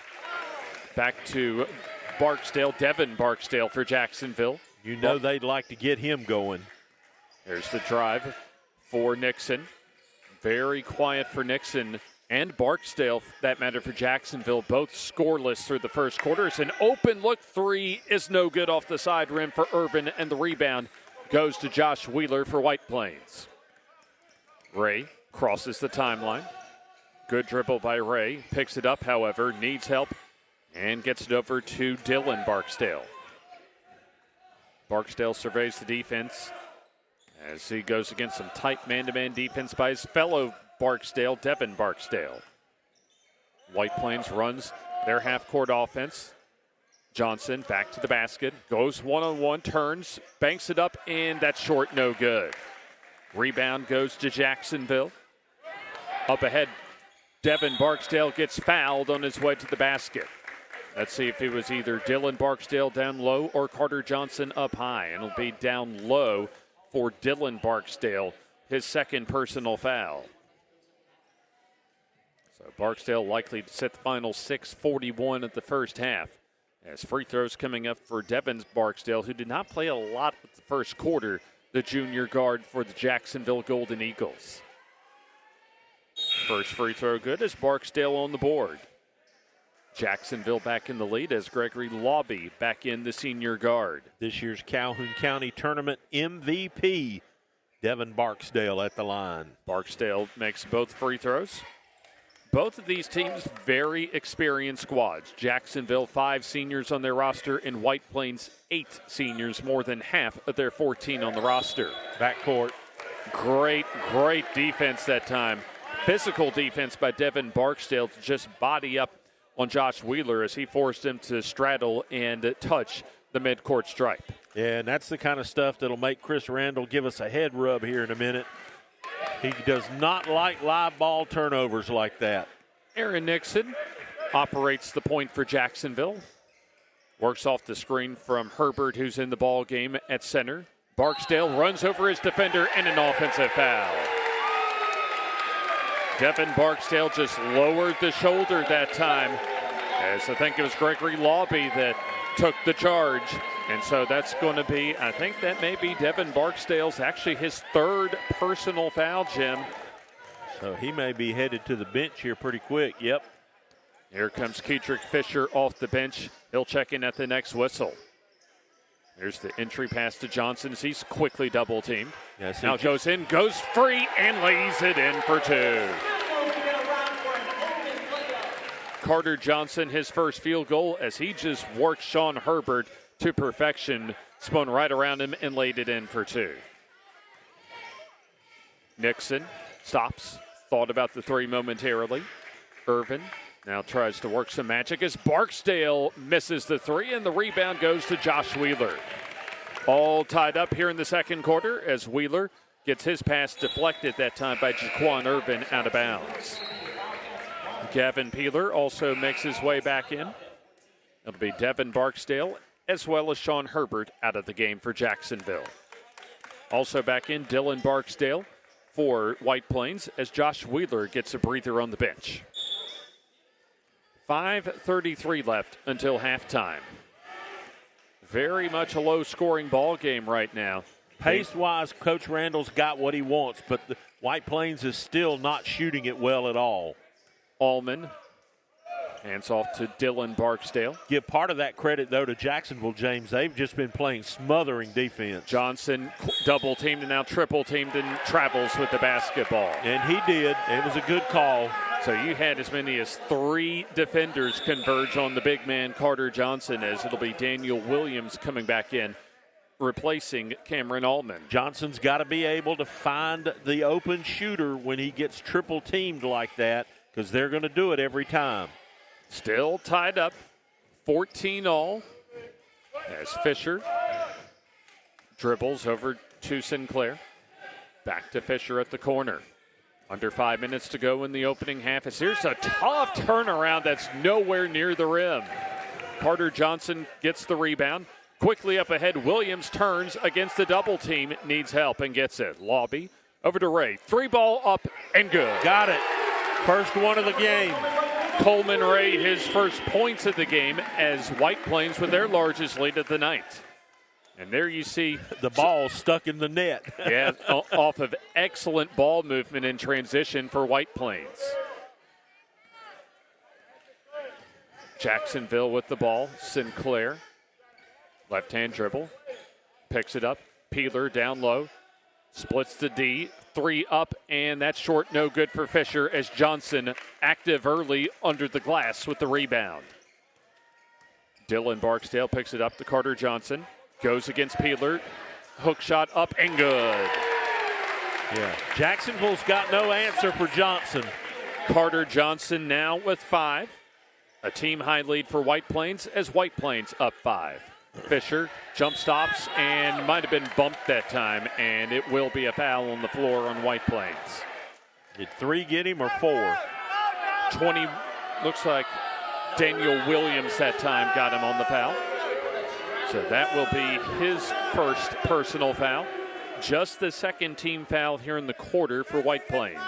Back to Barksdale, Devin Barksdale for Jacksonville. You know they'd like to get him going. There's the drive for Nixon. Very quiet for Nixon and Barksdale, for that matter, for Jacksonville. Both scoreless through the first quarter. It's an open look three is no good off the side rim for Irvin, and the rebound goes to Josh Wheeler for White Plains. Ray crosses the timeline. Good dribble by Ray. Picks it up, however, needs help, and gets it over to Dylan Barksdale. Barksdale surveys the defense as he goes against some tight man-to-man defense by his fellow Barksdale, Devin Barksdale. White Plains runs their half-court offense. Johnson back to the basket, goes one-on-one, turns, banks it up, and that's short, no good. Rebound goes to Jacksonville. Up ahead, Devin Barksdale gets fouled on his way to the basket. Let's see if it was either Dylan Barksdale down low or Carter Johnson up high. And it'll be down low for Dylan Barksdale, his second personal foul. So Barksdale likely to set the final 6:41 at the first half. As free throws coming up for Devin Barksdale, who did not play a lot with the first quarter, the junior guard for the Jacksonville Golden Eagles. First free throw good as Barksdale on the board. Jacksonville back in the lead as Gregory Lobby back in, the senior guard. This year's Calhoun County Tournament MVP, Devin Barksdale at the line. Barksdale makes both free throws. Both of these teams very experienced squads. Jacksonville 5 seniors on their roster, and White Plains 8 seniors, more than half of their 14 on the roster. Backcourt. Great defense that time. Physical defense by Devin Barksdale to just body up on Josh Wheeler as he forced him to straddle and touch the midcourt stripe. Yeah, and that's the kind of stuff that'll make Chris Randall give us a head rub here in a minute. He does not like live ball turnovers like that. Aaron Nixon operates the point for Jacksonville. Works off the screen from Herbert, who's in the ball game at center. Barksdale runs over his defender and an offensive foul. Devin Barksdale just lowered the shoulder that time, as I think it was Gregory Lobby that took the charge. And so that's going to be, I think that may be Devin Barksdale's, actually his third personal foul, Jim. So he may be headed to the bench here pretty quick. Yep. Here comes Keetrick Fisher off the bench. He'll check in at the next whistle. There's the entry pass to Johnson as he's quickly double teamed. Yes, now goes in, goes free, and lays it in for 2. Carter Johnson, his first field goal, as he just worked Sean Herbert to perfection, spun right around him and laid it in for 2. Nixon stops, thought about the three momentarily. Irvin now tries to work some magic as Barksdale misses the three, and the rebound goes to Josh Wheeler. All tied up here in the second quarter as Wheeler gets his pass deflected that time by Jaquan Irvin out of bounds. Gavin Peeler also makes his way back in. It'll be Devin Barksdale as well as Sean Herbert out of the game for Jacksonville. Also back in, Dylan Barksdale for White Plains as Josh Wheeler gets a breather on the bench. 5:33 left until halftime. Very much a low-scoring ball game right now. Pace-wise, Coach Randall's got what he wants, but the White Plains is still not shooting it well at all. Allman Hands off to Dylan Barksdale. Give part of that credit, though, to Jacksonville, James. They've just been playing smothering defense. Johnson double-teamed and now triple-teamed and travels with the basketball. And he did. It was a good call. So you had as many as 3 defenders converge on the big man, Carter Johnson, as it'll be Daniel Williams coming back in, replacing Cameron Allman. Johnson's got to be able to find the open shooter when he gets triple-teamed like that, because they're going to do it every time. Still tied up, 14 all, as Fisher dribbles over to Sinclair. Back to Fisher at the corner. Under 5 minutes to go in the opening half. As here's a tough turnaround that's nowhere near the rim. Carter Johnson gets the rebound. Quickly up ahead, Williams turns against the double team, needs help and gets it. Lobby over to Ray. 3-ball up and good. Got it. First one of the game. Coleman Ray, his first points of the game as White Plains with their largest lead of the night. And there you see the ball stuck in the net. Yeah, off of excellent ball movement in transition for White Plains. Jacksonville with the ball. Sinclair, left-hand dribble, picks it up. Peeler down low, splits to D. 3 up, and that's short, no good for Fisher as Johnson active early under the glass with the rebound. Dylan Barksdale picks it up to Carter Johnson. Goes against Peeler. Hook shot up and good. Yeah, Jacksonville's got no answer for Johnson. Carter Johnson now with 5. A team high lead for White Plains as White Plains up 5. Fisher jump stops and might have been bumped that time, and it will be a foul on the floor on White Plains. Did 3 get him or 4? 20, looks like Daniel Williams that time got him on the foul. So that will be his first personal foul. Just the second team foul here in the quarter for White Plains.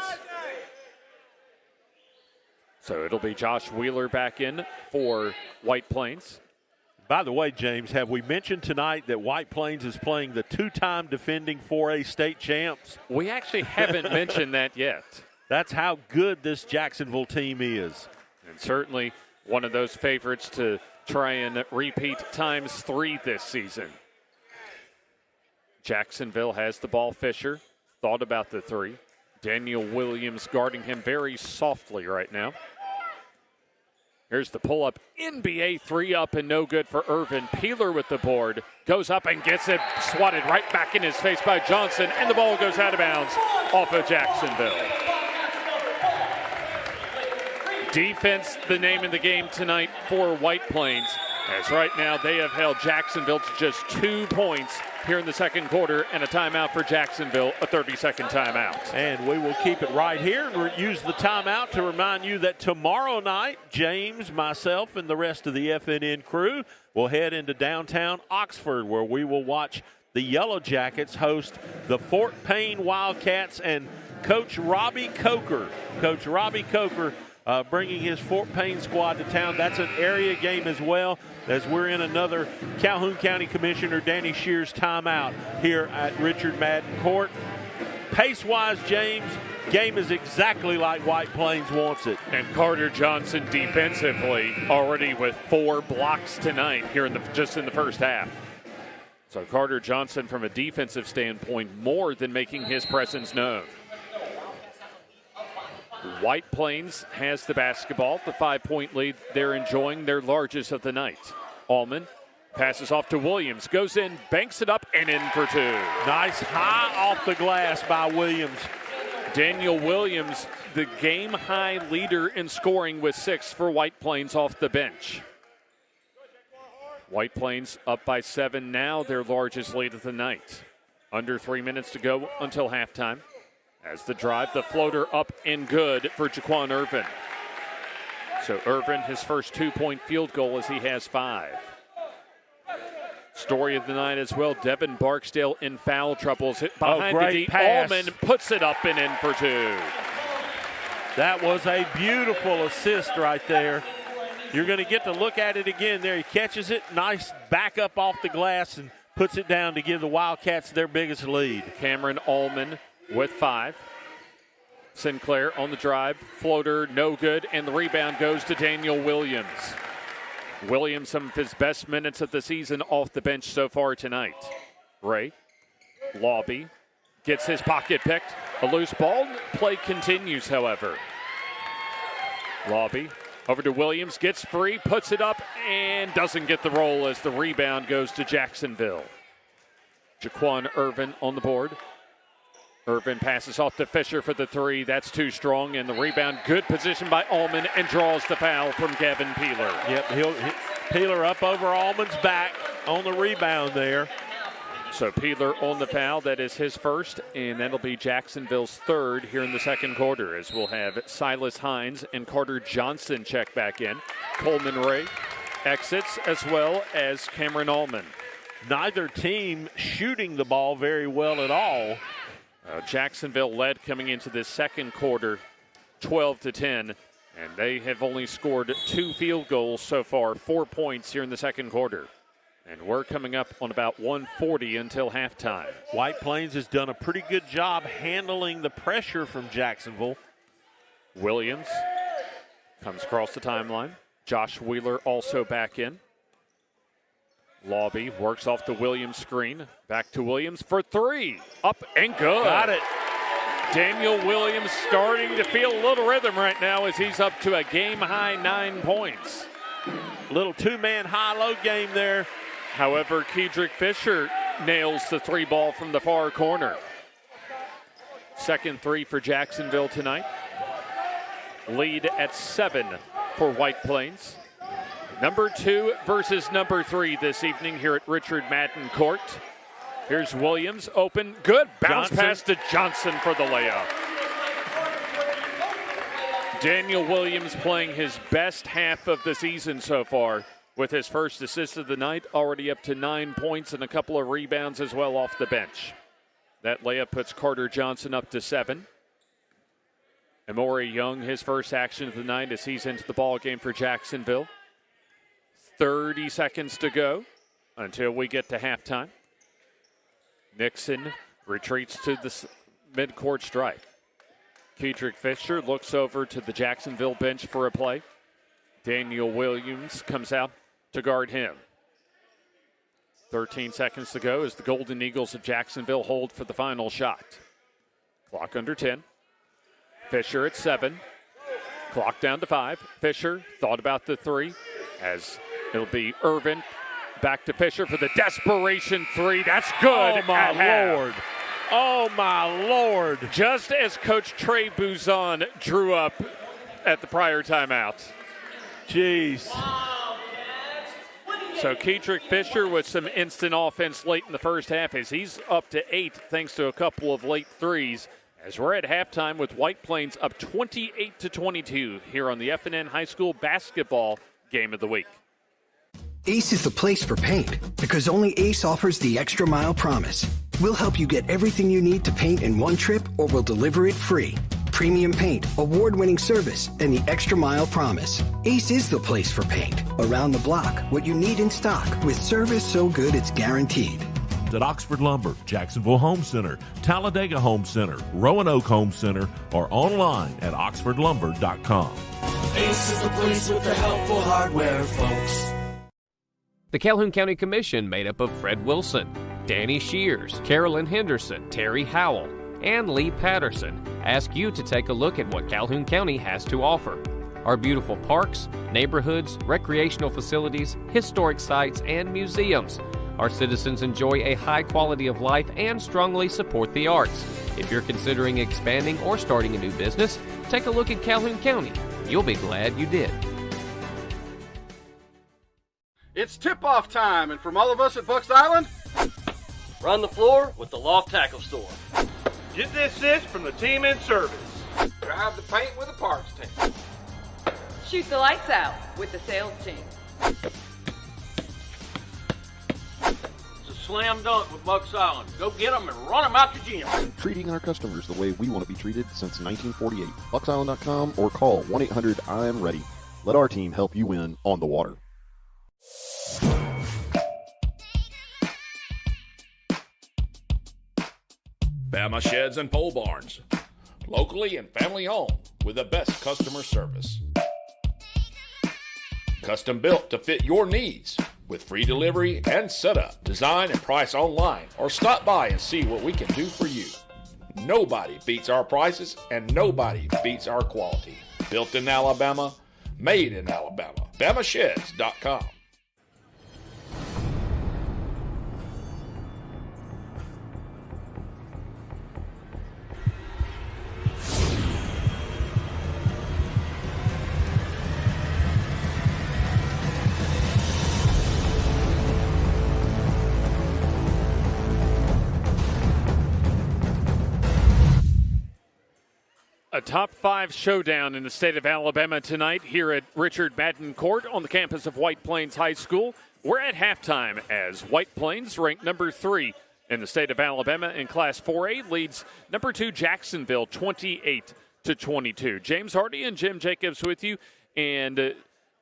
So it'll be Josh Wheeler back in for White Plains. By the way, James, have we mentioned tonight that White Plains is playing the 2-time defending 4A state champs? We actually haven't mentioned that yet. That's how good this Jacksonville team is. And certainly one of those favorites to try and repeat times 3 this season. Jacksonville has the ball. Fisher thought about the 3. Daniel Williams guarding him very softly right now. Here's the pull-up, NBA 3 up and no good for Irvin. Peeler with the board, goes up and gets it swatted right back in his face by Johnson, and the ball goes out of bounds off of Jacksonville. Defense, the name of the game tonight for White Plains, as right now they have held Jacksonville to just 2 points here in the second quarter, and a timeout for Jacksonville, a 30-second timeout. And we will keep it right here and use the timeout to remind you that tomorrow night, James, myself, and the rest of the FNN crew will head into downtown Oxford, where we will watch the Yellow Jackets host the Fort Payne Wildcats and Coach Robbie Coker. Coach Robbie Coker bringing his Fort Payne squad to town. That's an area game as well, as we're in another Calhoun County Commissioner Danny Shears timeout here at Richard Madden Court. Pace-wise, James, game is exactly like White Plains wants it. And Carter Johnson defensively already with 4 blocks tonight here just in the first half. So Carter Johnson from a defensive standpoint more than making his presence known. White Plains has the basketball, the 5-point lead they're enjoying, their largest of the night. Allman passes off to Williams, goes in, banks it up, and in for 2. Nice high off the glass by Williams. Daniel Williams, the game-high leader in scoring with 6 for White Plains off the bench. White Plains up by 7 now, their largest lead of the night. Under 3 minutes to go until halftime. As the drive, the floater up and good for Jaquan Irvin. So Irvin, his first 2-point field goal as he has 5. Story of the night as well, Devin Barksdale in foul troubles. Hit behind the D. Allman puts it up and in for 2. That was a beautiful assist right there. You're going to get to look at it again there. He catches it, nice back up off the glass and puts it down to give the Wildcats their biggest lead. Cameron Allman with 5. Sinclair on the drive, floater, no good, and the rebound goes to Daniel Williams. Williams, some of his best minutes of the season off the bench so far tonight. Ray, Lobby, gets his pocket picked. A loose ball. Play continues, however. Lobby over to Williams, gets free, puts it up, and doesn't get the roll as the rebound goes to Jacksonville. Jaquan Irvin on the board. Irvin passes off to Fisher for the three. That's too strong, and the rebound, good position by Allman, and draws the foul from Gavin Peeler. Yep, Peeler up over Allman's back on the rebound there. So Peeler on the foul. That is his first, and that'll be Jacksonville's third here in the second quarter, as we'll have Silas Hines and Carter Johnson check back in. Coleman Ray exits, as well as Cameron Allman. Neither team shooting the ball very well at all. Jacksonville led coming into this second quarter 12-10, and they have only scored 2 field goals so far, 4 points here in the second quarter. And we're coming up on about 1:40 until halftime. White Plains has done a pretty good job handling the pressure from Jacksonville. Williams comes across the timeline. Josh Wheeler also back in. Lobby works off the Williams screen. Back to Williams for three. Up and good. Got it. Daniel Williams starting to feel a little rhythm right now as he's up to a game-high 9 points. Little two-man high-low game there. However, Kedrick Fisher nails the three ball from the far corner. Second three for Jacksonville tonight. Lead at 7 for White Plains. Number 2 versus number 3 this evening here at Richard Madden Court. Here's Williams, open, good, bounce pass to Johnson for the layup. Daniel Williams playing his best half of the season so far with his first assist of the night, already up to 9 points and a couple of rebounds as well off the bench. That layup puts Carter Johnson up to 7. Amori Young, his first action of the night as he's into the ball game for Jacksonville. 30 seconds to go until we get to halftime. Nixon retreats to the midcourt stripe. Kedrick Fisher looks over to the Jacksonville bench for a play. Daniel Williams comes out to guard him. 13 seconds to go as the Golden Eagles of Jacksonville hold for the final shot. Clock under 10. Fisher at 7. Clock down to 5. Fisher thought about the 3 as it'll be Irvin back to Fisher for the desperation 3. That's good. Oh, my Lord. Oh, my Lord. Just as Coach Trey Buzon drew up at the prior timeout. Jeez. So Kedrick Fisher with some instant offense late in the first half as he's up to 8 thanks to a couple of late threes. As we're at halftime with White Plains up 28-22 here on the FNN High School Basketball Game of the Week. Ace is the place for paint because only Ace offers the extra mile promise. We'll help you get everything you need to paint in one trip or we'll deliver it free. Premium paint, award-winning service, and the extra mile promise. Ace is the place for paint. Around the block, what you need in stock with service so good it's guaranteed. At Oxford Lumber, Jacksonville Home Center, Talladega Home Center, Roanoke Home Center, or online at oxfordlumber.com. Ace is the place with the helpful hardware, folks. The Calhoun County Commission, made up of Fred Wilson, Danny Shears, Carolyn Henderson, Terry Howell, and Lee Patterson, ask you to take a look at what Calhoun County has to offer. Our beautiful parks, neighborhoods, recreational facilities, historic sites, and museums. Our citizens enjoy a high quality of life and strongly support the arts. If you're considering expanding or starting a new business, take a look at Calhoun County. You'll be glad you did. It's tip-off time, and from all of us at Bucks Island, run the floor with the Loft Tackle Store. Get the assist from the team in service. drive the paint with the parts team. Shoot the lights out with the sales team. It's a slam dunk with Bucks Island. Go get them and run them out your gym. Treating our customers the way we want to be treated since 1948. BucksIsland.com or call 1-800-I'm-READY. Let our team help you win on the water. Bama Sheds and Pole Barns. Locally and family owned with the best customer service. Custom built to fit your needs with free delivery and setup. Design and price online or stop by and see what we can do for you. Nobody beats our prices and nobody beats our quality. Built in Alabama, made in Alabama. BamaSheds.com. A top 5 showdown in the state of Alabama tonight here at Richard Madden Court on the campus of White Plains High School. We're at halftime as White Plains, ranked number 3 in the state of Alabama in Class 4A, leads number 2 Jacksonville 28-22. James Hardy and Jim Jacobs with you. And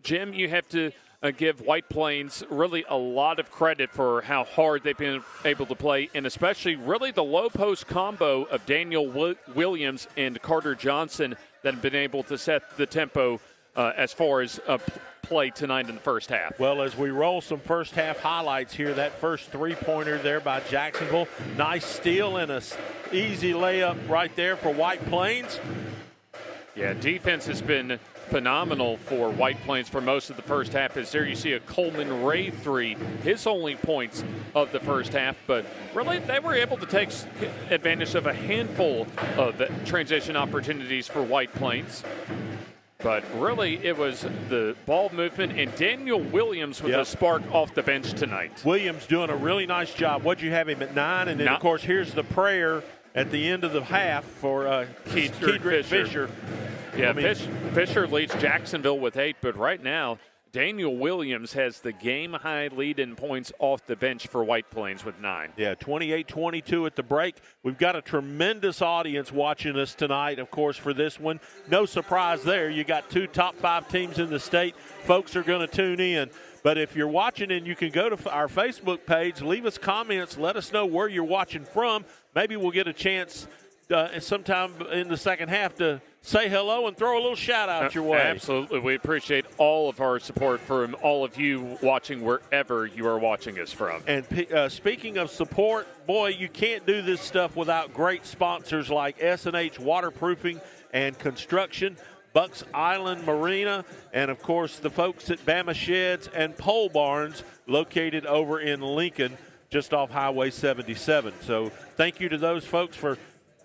Jim, you have to give White Plains really a lot of credit for how hard they've been able to play, and especially really the low post combo of Daniel Williams and Carter Johnson that have been able to set the tempo as far as play tonight in the first half. Well, as we roll some first half highlights here, that first three-pointer there by Jacksonville, nice steal and a easy layup right there for White Plains. Yeah, defense has been phenomenal for White Plains for most of the first half. As there you see a Coleman Ray 3, his only points of the first half, but really they were able to take advantage of a handful of transition opportunities for White Plains. But really it was the ball movement and Daniel Williams with a spark off the bench tonight. Williams doing a really nice job. What'd you have him at 9? And then, of course, here's the prayer at the end of the half for Kedrick Fisher. Yeah, Fisher leads Jacksonville with 8, but right now Daniel Williams has the game-high lead in points off the bench for White Plains with 9. Yeah, 28-22 at the break. We've got a tremendous audience watching us tonight, of course, for this one. No surprise there. You got 2 top 5 teams in the state. Folks are going to tune in. But if you're watching and you can go to our Facebook page, leave us comments, let us know where you're watching from. Maybe we'll get a chance sometime in the second half to say hello and throw a little shout-out your way. Absolutely. We appreciate all of our support from all of you watching wherever you are watching us from. And speaking of support, boy, you can't do this stuff without great sponsors like S&H Waterproofing and Construction, Bucks Island Marina, and, of course, the folks at Bama Sheds and Pole Barns located over in Lincoln just off Highway 77. So thank you to those folks for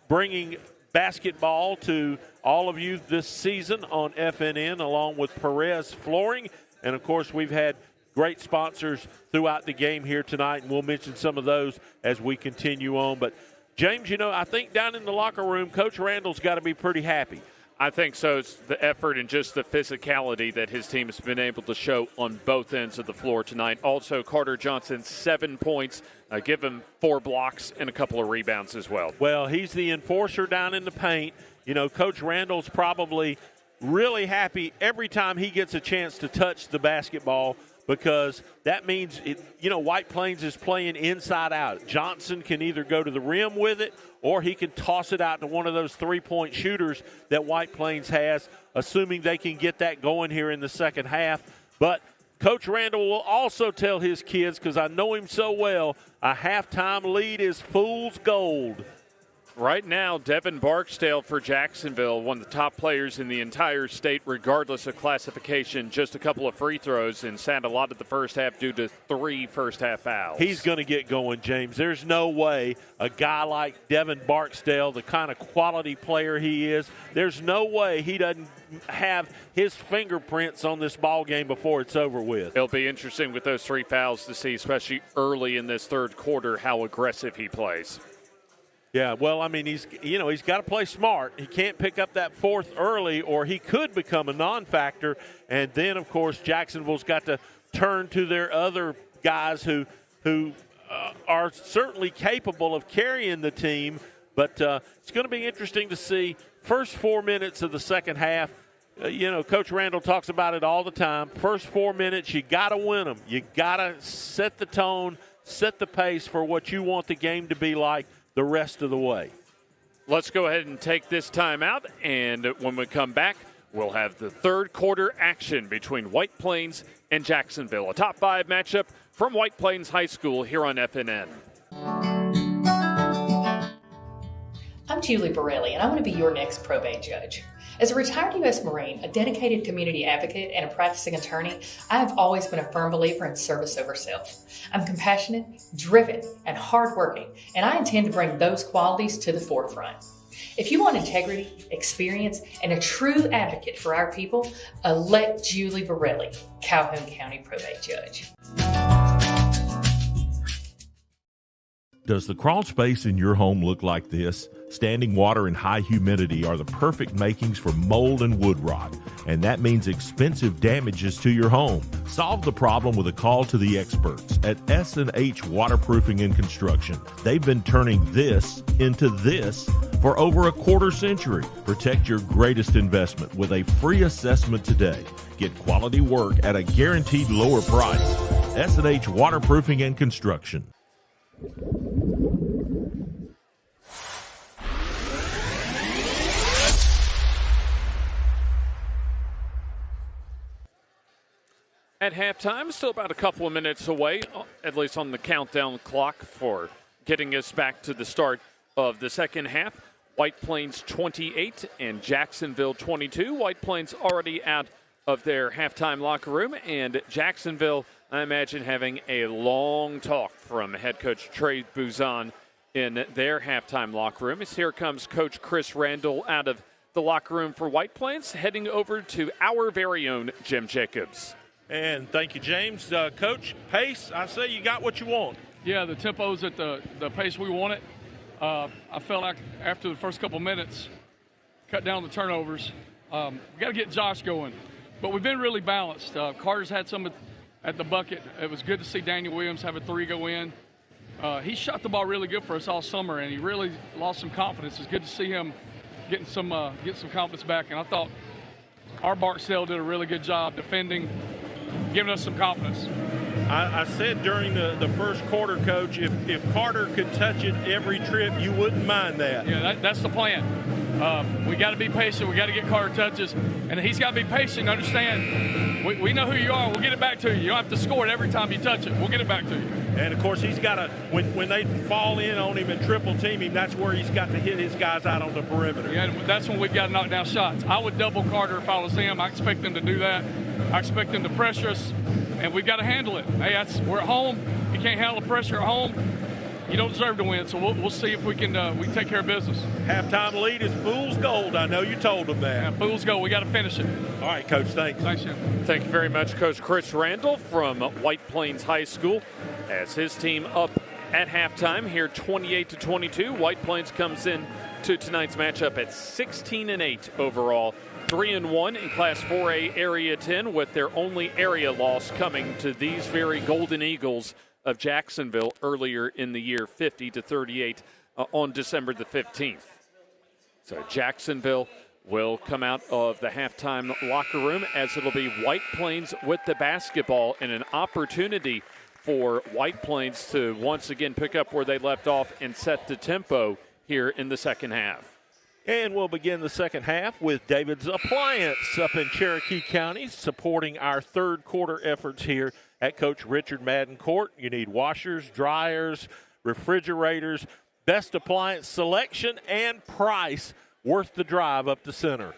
bringing basketball to all of you this season on FNN, along with Perez Flooring. And, of course, we've had great sponsors throughout the game here tonight, and we'll mention some of those as we continue on. But, James, I think down in the locker room, Coach Randall's got to be pretty happy. I think so. It's the effort and just the physicality that his team has been able to show on both ends of the floor tonight. Also, Carter Johnson, 7 points. Give him 4 blocks and a couple of rebounds as well. Well, he's the enforcer down in the paint. Coach Randall's probably really happy every time he gets a chance to touch the basketball, because that means, White Plains is playing inside out. Johnson can either go to the rim with it or he can toss it out to one of those three-point shooters that White Plains has, assuming they can get that going here in the second half. But Coach Randall will also tell his kids, because I know him so well, a halftime lead is fool's gold. Right now, Devin Barksdale for Jacksonville, one of the top players in the entire state, regardless of classification. Just a couple of free throws and sat a lot of the first half due to 3 first-half fouls. He's going to get going, James. There's no way a guy like Devin Barksdale, the kind of quality player he is, there's no way he doesn't have his fingerprints on this ball game before it's over with. It'll be interesting with those 3 fouls to see, especially early in this third quarter, how aggressive he plays. Yeah, well, he's got to play smart. He can't pick up that 4th early, or he could become a non-factor. And then, of course, Jacksonville's got to turn to their other guys who are certainly capable of carrying the team. But it's going to be interesting to see first 4 minutes of the second half. Coach Randall talks about it all the time. First 4 minutes, you got to win them. You got to set the tone, set the pace for what you want the game to be like the rest of the way. Let's go ahead and take this time out, and when we come back, we'll have the third quarter action between White Plains and Jacksonville, a top 5 matchup from White Plains High School here on FNN. I'm Julie Borelli, and I want to be your next probate judge. As a retired U.S. Marine, a dedicated community advocate, and a practicing attorney, I have always been a firm believer in service over self. I'm compassionate, driven, and hardworking, and I intend to bring those qualities to the forefront. If you want integrity, experience, and a true advocate for our people, elect Julie Borelli, Calhoun County Probate Judge. Does the crawl space in your home look like this? Standing water and high humidity are the perfect makings for mold and wood rot, and that means expensive damages to your home. Solve the problem with a call to the experts at S&H Waterproofing and Construction. They've been turning this into this for over a quarter century. Protect your greatest investment with a free assessment today. Get quality work at a guaranteed lower price. S&H Waterproofing and Construction. At halftime, still about a couple of minutes away, at least on the countdown clock for getting us back to the start of the second half. White Plains 28 and Jacksonville 22. White Plains already out of their halftime locker room, and Jacksonville, I imagine, having a long talk from head coach Trey Buzan in their halftime locker room. As here comes Coach Chris Randall out of the locker room for White Plains, heading over to our very own Jim Jacobs. And thank you, James. Coach, pace, I say you got what you want. Yeah, the tempo's at the pace we wanted. I felt like after the first couple minutes, cut down the turnovers. We got to get Josh going. But we've been really balanced. Carter's had some at the bucket. It was good to see Daniel Williams have a 3 go in. He shot the ball really good for us all summer, and he really lost some confidence. It's good to see him get some confidence back. And I thought our Barksdale did a really good job defending, giving us some confidence. I said during the first quarter, Coach, if Carter could touch it every trip, you wouldn't mind that. Yeah, that's the plan. We got to be patient. We got to get Carter touches, and he's got to be patient. Understand, we know who you are. We'll get it back to you. You don't have to score it every time you touch it. We'll get it back to you. And, of course, he's got to, when they fall in on him and triple team him, that's where he's got to hit his guys out on the perimeter. Yeah, that's when we've got to knock down shots. I would double Carter if I was him. I expect them to do that. I expect them to pressure us, and we've got to handle it. Hey, we're at home. You can't handle the pressure at home. You don't deserve to win, so we'll see if we can take care of business. Halftime lead is fool's gold. I know you told them that. Yeah, fool's gold. We got to finish it. All right, Coach. Thanks. Thanks, Jim. Thank you very much, Coach Chris Randall from White Plains High School. As his team up at halftime here, 28-22. White Plains comes in to tonight's matchup at 16-8 overall. 3-1 in Class 4A Area 10, with their only area loss coming to these very Golden Eagles of Jacksonville earlier in the year, 50-38 on December the 15th. So Jacksonville will come out of the halftime locker room, as it'll be White Plains with the basketball, and an opportunity for White Plains to once again pick up where they left off and set the tempo here in the second half. And we'll begin the second half with David's Appliance up in Cherokee County, supporting our third quarter efforts here at Coach Richard Madden Court. You need washers, dryers, refrigerators, best appliance selection and price, worth the drive up to center.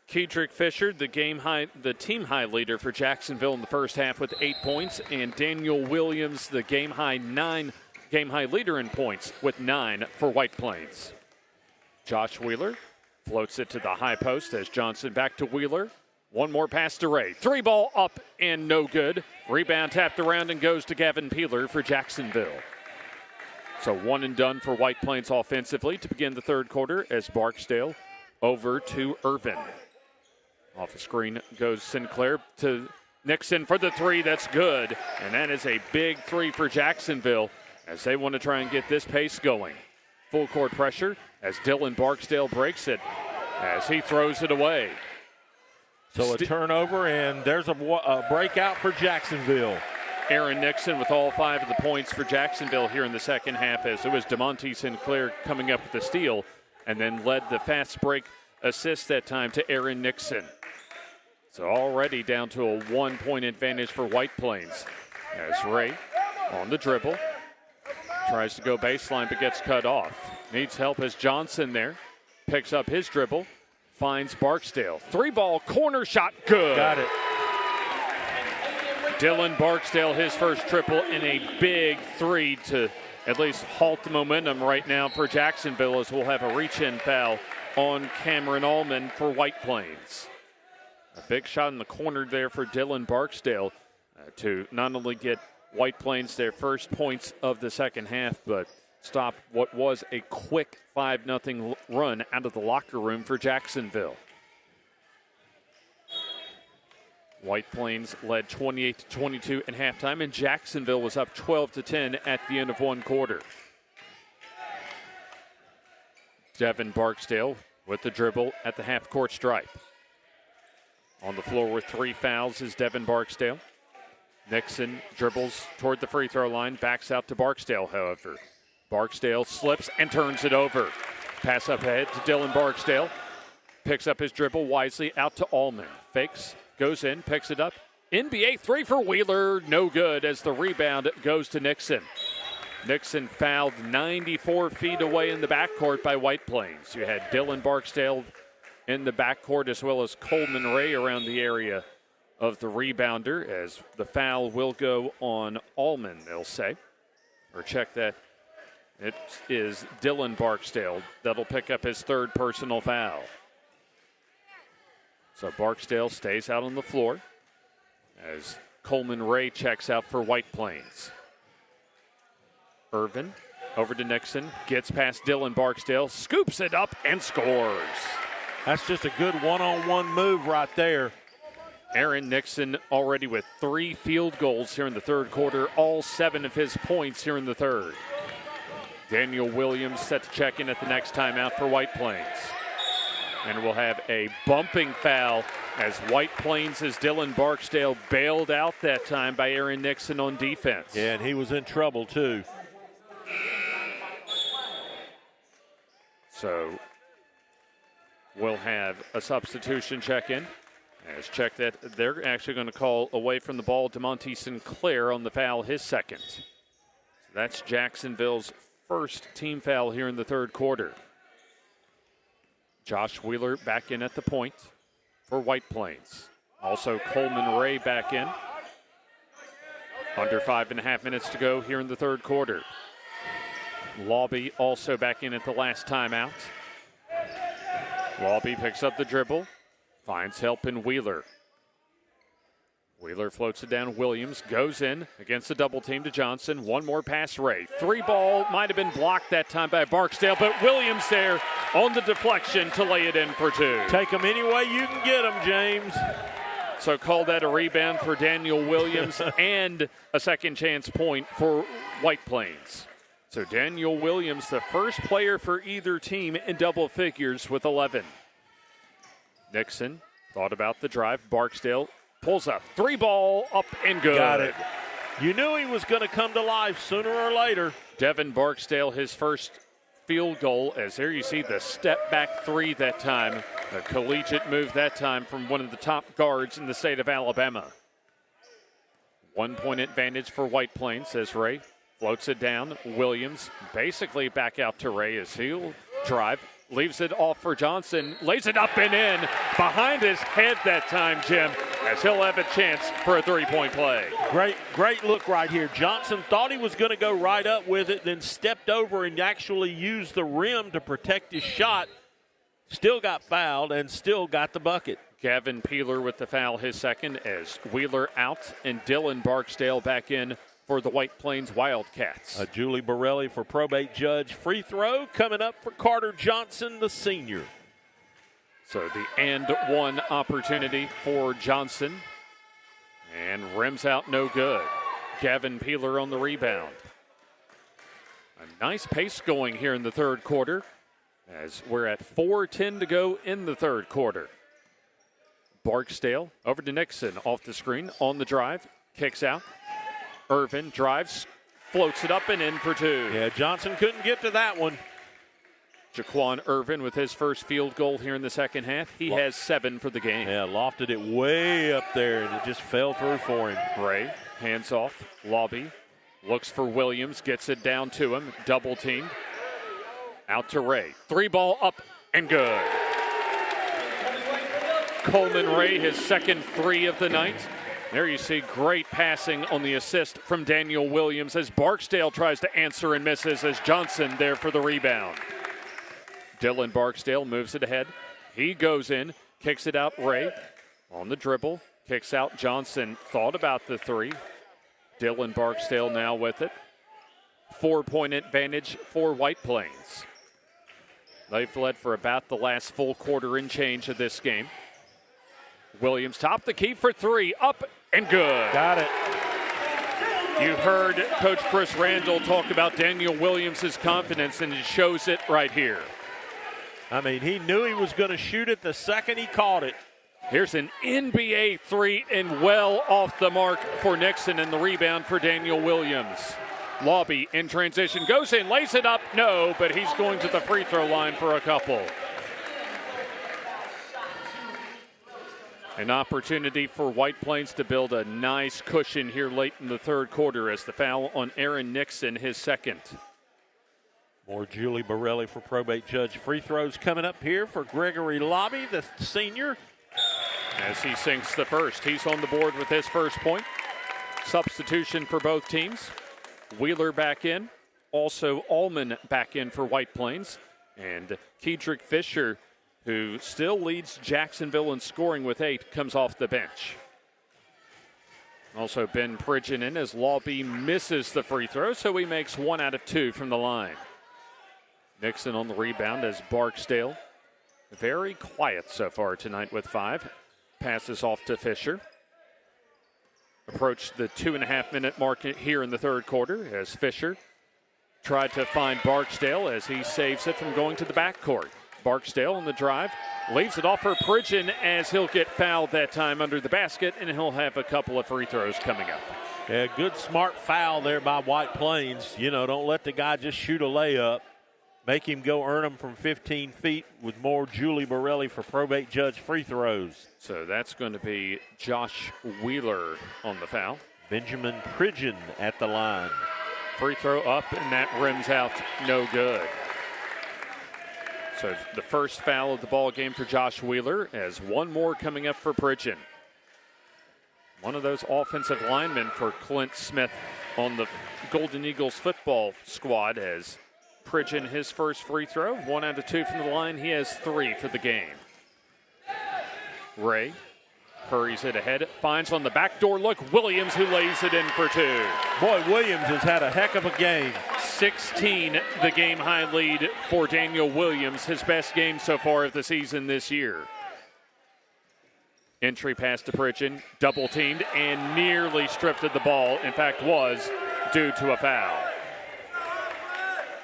Kedrick Fisher, the team high leader for Jacksonville in the first half with 8 points, and Daniel Williams, the game high leader in points with 9 for White Plains. Josh Wheeler floats it to the high post as Johnson back to Wheeler. One more pass to Ray. 3 ball up and no good. Rebound tapped around and goes to Gavin Peeler for Jacksonville. So 1 and done for White Plains offensively to begin the third quarter, as Barksdale over to Irvin. Off the screen goes Sinclair to Nixon for the 3. That's good. And that is a big 3 for Jacksonville, as they want to try and get this pace going. Full court pressure as Dylan Barksdale breaks it as he throws it away. So a turnover, and there's a breakout for Jacksonville. Aaron Nixon with all 5 of the points for Jacksonville here in the second half, as it was DeMonte Sinclair coming up with the steal and then led the fast break assist that time to Aaron Nixon. So already down to a 1-point advantage for White Plains. As Ray on the dribble, tries to go baseline but gets cut off. Needs help as Johnson there. Picks up his dribble, finds Barksdale. 3-ball corner shot, good. Got it. Dylan Barksdale, his first triple in a big 3 to at least halt the momentum right now for Jacksonville, as we'll have a reach-in foul on Cameron Allman for White Plains. A big shot in the corner there for Dylan Barksdale to not only get White Plains their first points of the second half, but stop what was a quick 5-0 run out of the locker room for Jacksonville. White Plains led 28-22 at halftime, and Jacksonville was up 12-10 at the end of one quarter. Devin Barksdale with the dribble at the half-court stripe. On the floor with 3 fouls is Devin Barksdale. Nixon dribbles toward the free throw line, backs out to Barksdale, however. Barksdale slips and turns it over. Pass up ahead to Dylan Barksdale. Picks up his dribble wisely out to Allman. Fakes, goes in, picks it up. NBA 3 for Wheeler, no good as the rebound goes to Nixon. Nixon fouled 94 feet away in the backcourt by White Plains. You had Dylan Barksdale in the backcourt as well as Coleman Ray around the area of the rebounder, as the foul will go on Allman, they'll say. Or check that. It is Dylan Barksdale that'll pick up his third personal foul. So Barksdale stays out on the floor as Coleman Ray checks out for White Plains. Irvin over to Nixon, gets past Dylan Barksdale, scoops it up and scores. That's just a good one-on-one move right there. Aaron Nixon already with 3 field goals here in the third quarter, all 7 of his points here in the third. Daniel Williams set to check in at the next timeout for White Plains. And we'll have a bumping foul as White Plains' Dylan Barksdale bailed out that time by Aaron Nixon on defense. Yeah, and he was in trouble too. So we'll have a substitution check-in. As check that, they're actually going to call away from the ball DeMonte Sinclair on the foul, his second. So that's Jacksonville's first team foul here in the third quarter. Josh Wheeler back in at the point for White Plains. Also Coleman Ray back in. Under 5.5 minutes to go here in the third quarter. Lobby also back in at the last timeout. Lobby picks up the dribble. Finds help in Wheeler. Wheeler floats it down. Williams goes in against the double team to Johnson. One more pass, Ray. 3-ball might have been blocked that time by Barksdale, but Williams there on the deflection to lay it in for 2. Take them any way you can get them, James. So call that a rebound for Daniel Williams and a second chance point for White Plains. So Daniel Williams, the first player for either team in double figures with 11. Nixon thought about the drive. Barksdale pulls up. 3-ball up and good. Got it. You knew he was going to come to life sooner or later. Devin Barksdale, his first field goal, as there you see the step back 3 that time. A collegiate move that time from one of the top guards in the state of Alabama. 1-point advantage for White Plains as Ray floats it down. Williams basically back out to Ray as he'll drive. Leaves it off for Johnson, lays it up and in behind his head that time, Jim, as he'll have a chance for a 3-point play. Great look right here. Johnson thought he was going to go right up with it, then stepped over and actually used the rim to protect his shot. Still got fouled and still got the bucket. Gavin Peeler with the foul, his second, as Wheeler out and Dylan Barksdale back in for the White Plains Wildcats. Julie Borelli for probate judge. Free throw coming up for Carter Johnson, the senior. So the and one opportunity for Johnson. And rims out no good. Gavin Peeler on the rebound. A nice pace going here in the third quarter as we're at 4:10 to go in the third quarter. Barksdale over to Nixon off the screen on the drive. Kicks out. Irvin drives, floats it up and in for 2. Yeah, Johnson couldn't get to that one. Jaquan Irvin with his first field goal here in the second half. He has 7 for the game. Yeah, lofted it way up there, and it just fell through for him. Ray, hands off, Lobby, looks for Williams, gets it down to him, double teamed. Out to Ray. 3-ball up and good. Coleman Ray, his second 3 of the night. There you see great passing on the assist from Daniel Williams as Barksdale tries to answer and misses as Johnson there for the rebound. Dylan Barksdale moves it ahead. He goes in, kicks it out. Ray on the dribble, kicks out Johnson. Thought about the 3. Dylan Barksdale now with it. 4-point advantage for White Plains. They've led for about the last full quarter and change of this game. Williams top the key for 3, up and good. Got it. You heard Coach Chris Randall talk about Daniel Williams' confidence, and it shows it right here. I mean, he knew he was going to shoot it the second he caught it. Here's an NBA 3 and well off the mark for Nixon, and the rebound for Daniel Williams. Lobby in transition, goes in, lays it up, no, but he's going to the free throw line for a couple. An opportunity for White Plains to build a nice cushion here late in the third quarter as the foul on Aaron Nixon, his second. More Julie Borelli for probate judge. Free throws coming up here for Gregory Lobby, the senior. As he sinks the first, he's on the board with his first point. Substitution for both teams. Wheeler back in. Also Allman back in for White Plains. And Kedrick Fisher, who still leads Jacksonville in scoring with 8, comes off the bench. Also Ben Pridgeon in as Lobby misses the free throw, so he makes 1 out of 2 from the line. Nixon on the rebound as Barksdale. Very quiet so far tonight with 5. Passes off to Fisher. Approached the 2.5-minute mark here in the third quarter as Fisher tried to find Barksdale as he saves it from going to the backcourt. Barksdale on the drive, leaves it off for Pridgeon as he'll get fouled that time under the basket, and he'll have a couple of free throws coming up. Yeah, good smart foul there by White Plains. You know, don't let the guy just shoot a layup. Make him go earn them from 15 feet with more Julie Borelli for probate judge free throws. So that's going to be Josh Wheeler on the foul. Benjamin Pridgeon at the line. Free throw up, and that rims out no good. So the first foul of the ball game for Josh Wheeler, as one more coming up for Pridgeon. One of those offensive linemen for Clint Smith on the Golden Eagles football squad, as Pridgeon his first free throw, 1 out of 2 from the line. He has 3 for the game. Ray hurries it ahead, finds on the backdoor look Williams, who lays it in for 2. Boy, Williams has had a heck of a game. 16, the game high lead for Daniel Williams, his best game so far of the season this year. Entry pass to Pridgeon, double teamed and nearly stripped of the ball. In fact, was due to a foul.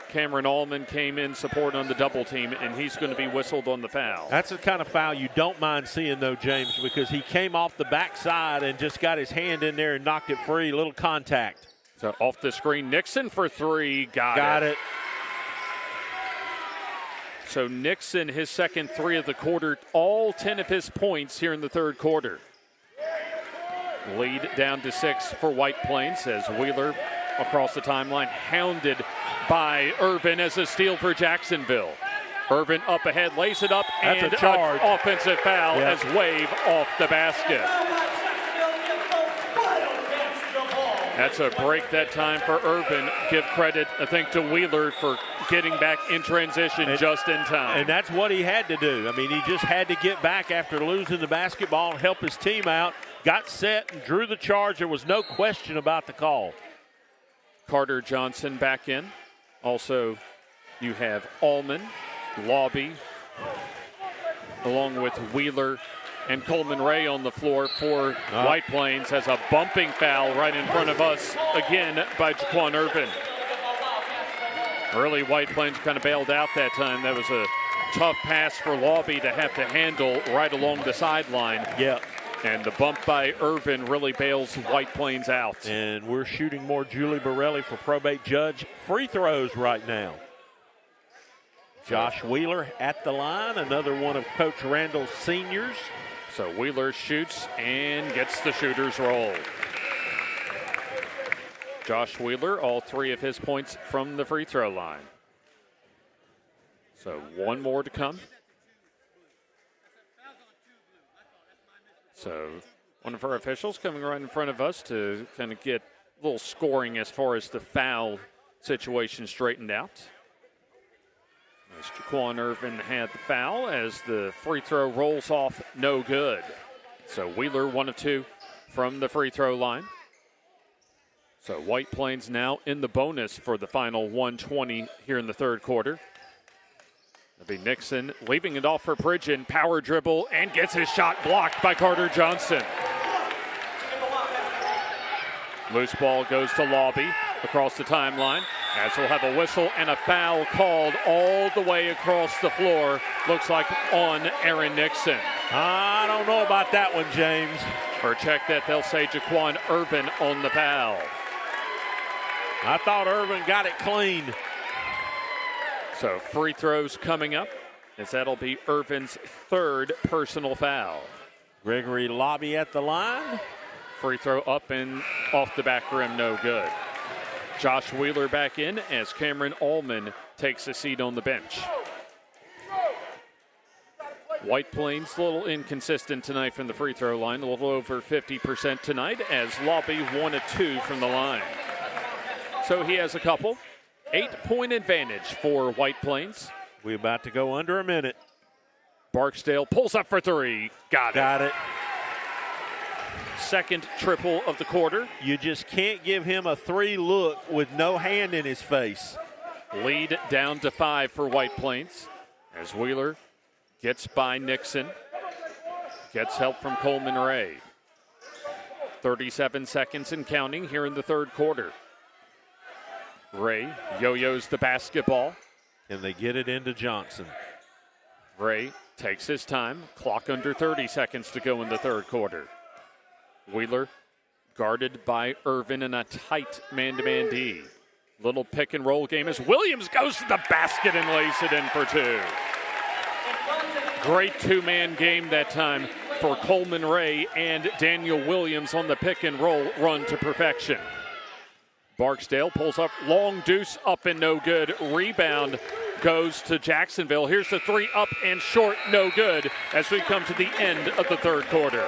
Cameron Allman came in support on the double team, and he's going to be whistled on the foul. That's the kind of foul you don't mind seeing, though, James, because he came off the backside and just got his hand in there and knocked it free. A little contact. So off the screen, Nixon for 3. Got it. So Nixon, his second 3 of the quarter, all 10 of his points here in the third quarter. Lead down to 6 for White Plains as Wheeler across the timeline, hounded by Irvin as a steal for Jacksonville. Irvin up ahead, lays it up, That's and a charge. An offensive foul as Wave off the basket. That's a break that time for Irvin. Give credit, I think, to Wheeler for getting back in transition just in time. And that's what he had to do. I mean, he just had to get back after losing the basketball and help his team out. Got set and drew the charge. There was no question about the call. Carter Johnson back in. Also, you have Allman, Lobby, along with Wheeler and Coleman Ray on the floor for White Plains, has a bumping foul right in front of us, again by Jaquan Irvin. Early White Plains kind of bailed out that time. That was a tough pass for Lobby to have to handle right along the sideline. Yeah. And the bump by Irvin really bails White Plains out. And we're shooting more Julie Borelli for probate judge free throws right now. Josh Wheeler at the line, another one of Coach Randall's seniors. So Wheeler shoots and gets the shooter's roll. Josh Wheeler, all 3 of his points from the free throw line. So one more to come. So one of our officials coming right in front of us to kind of get a little scoring as far as the foul situation straightened out. As Jaquan Irvin had the foul as the free throw rolls off, no good. So Wheeler 1 of 2 from the free throw line. So White Plains now in the bonus for the final 1:20 here in the third quarter. That'll be Nixon leaving it off for Pridgeon. Power dribble and gets his shot blocked by Carter Johnson. Loose ball goes to Lobby across the timeline as we'll have a whistle and a foul called all the way across the floor. Looks like on Aaron Nixon. I don't know about that one, James. For a check that they'll say Jaquan Irvin on the foul. I thought Irvin got it clean. So free throws coming up as that'll be Irvin's 3rd personal foul. Gregory Lobby at the line. Free throw up and off the back rim, no good. Josh Wheeler back in as Cameron Allman takes a seat on the bench. White Plains a little inconsistent tonight from the free throw line, a little over 50% tonight as Lobby 1 of 2 from the line. So he has a couple. 8-point advantage for White Plains. We're about to go under a minute. Barksdale pulls up for 3. Got it. 2nd triple of the quarter. You just can't give him a 3 look with no hand in his face. Lead down to 5 for White Plains as Wheeler gets by Nixon. Gets help from Coleman Ray. 37 seconds and counting here in the third quarter. Ray yo-yos the basketball. And they get it into Johnson. Ray takes his time. Clock under 30 seconds to go in the third quarter. Wheeler guarded by Irvin in a tight man-to-man D. Little pick and roll game as Williams goes to the basket and lays it in for 2. Great 2-man game that time for Coleman Ray and Daniel Williams on the pick and roll run to perfection. Barksdale pulls up, long deuce up and no good. Rebound goes to Jacksonville. Here's the 3 up and short, no good as we come to the end of the third quarter.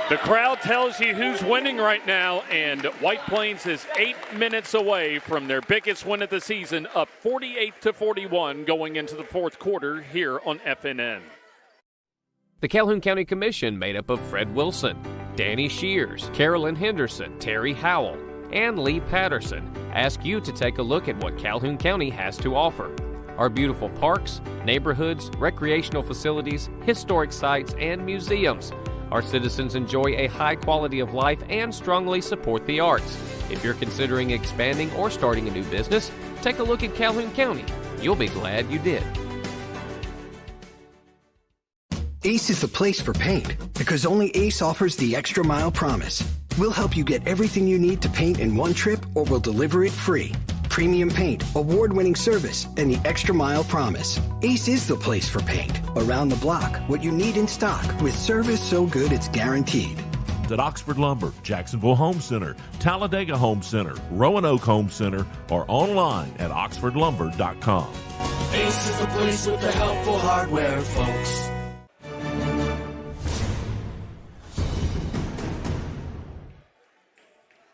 The crowd tells you who's winning right now, and White Plains is 8 minutes away from their biggest win of the season, up 48-41 going into the fourth quarter here on FNN. The Calhoun County Commission, made up of Fred Wilson, Danny Shears, Carolyn Henderson, Terry Howell, and Lee Patterson, ask you to take a look at what Calhoun County has to offer. Our beautiful parks, neighborhoods, recreational facilities, historic sites, and museums. Our citizens enjoy a high quality of life and strongly support the arts. If you're considering expanding or starting a new business, take a look at Calhoun County. You'll be glad you did. Ace is the place for paint because only Ace offers the extra mile promise. We'll help you get everything you need to paint in one trip or we'll deliver it free. Premium paint, award-winning service, and the extra mile promise. Ace is the place for paint. Around the block, what you need in stock with service so good it's guaranteed. At Oxford Lumber, Jacksonville Home Center, Talladega Home Center, Roanoke Home Center, or online at oxfordlumber.com. Ace is the place with the helpful hardware, folks.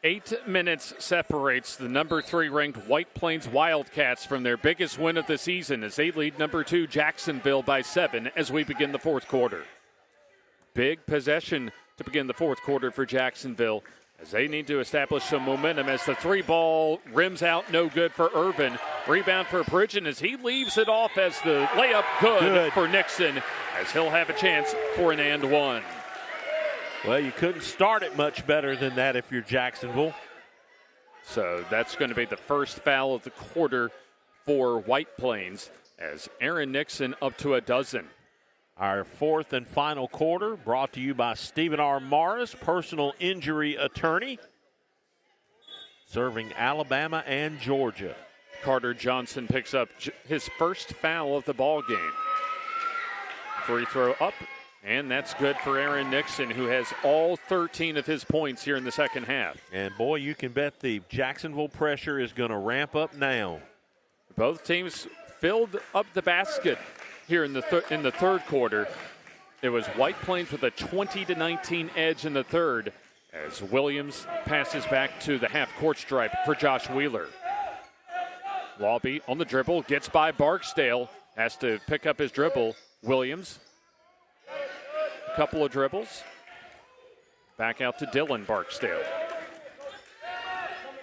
Eight minutes separates the number 3 ranked White Plains Wildcats from their biggest win of the season as they lead number 2 Jacksonville by 7 as we begin the fourth quarter. Big possession to begin the fourth quarter for Jacksonville as they need to establish some momentum as the 3-ball rims out, no good for Irvin. Rebound for Pridgeon as he leaves it off as the layup good for Nixon as he'll have a chance for an and one. Well, you couldn't start it much better than that if you're Jacksonville. So that's going to be the first foul of the quarter for White Plains as Aaron Nixon up to a dozen. Our fourth and final quarter brought to you by Stephen R. Morris, personal injury attorney, serving Alabama and Georgia. Carter Johnson picks up his first foul of the ball game. Free throw up, and that's good for Aaron Nixon, who has all 13 of his points here in the second half. And, boy, you can bet the Jacksonville pressure is going to ramp up now. Both teams filled up the basket here in the third quarter. It was White Plains with a 20-19 edge in the third as Williams passes back to the half-court stripe for Josh Wheeler. Lawby on the dribble, gets by Barksdale, has to pick up his dribble. Williams, a couple of dribbles. Back out to Dylan Barksdale.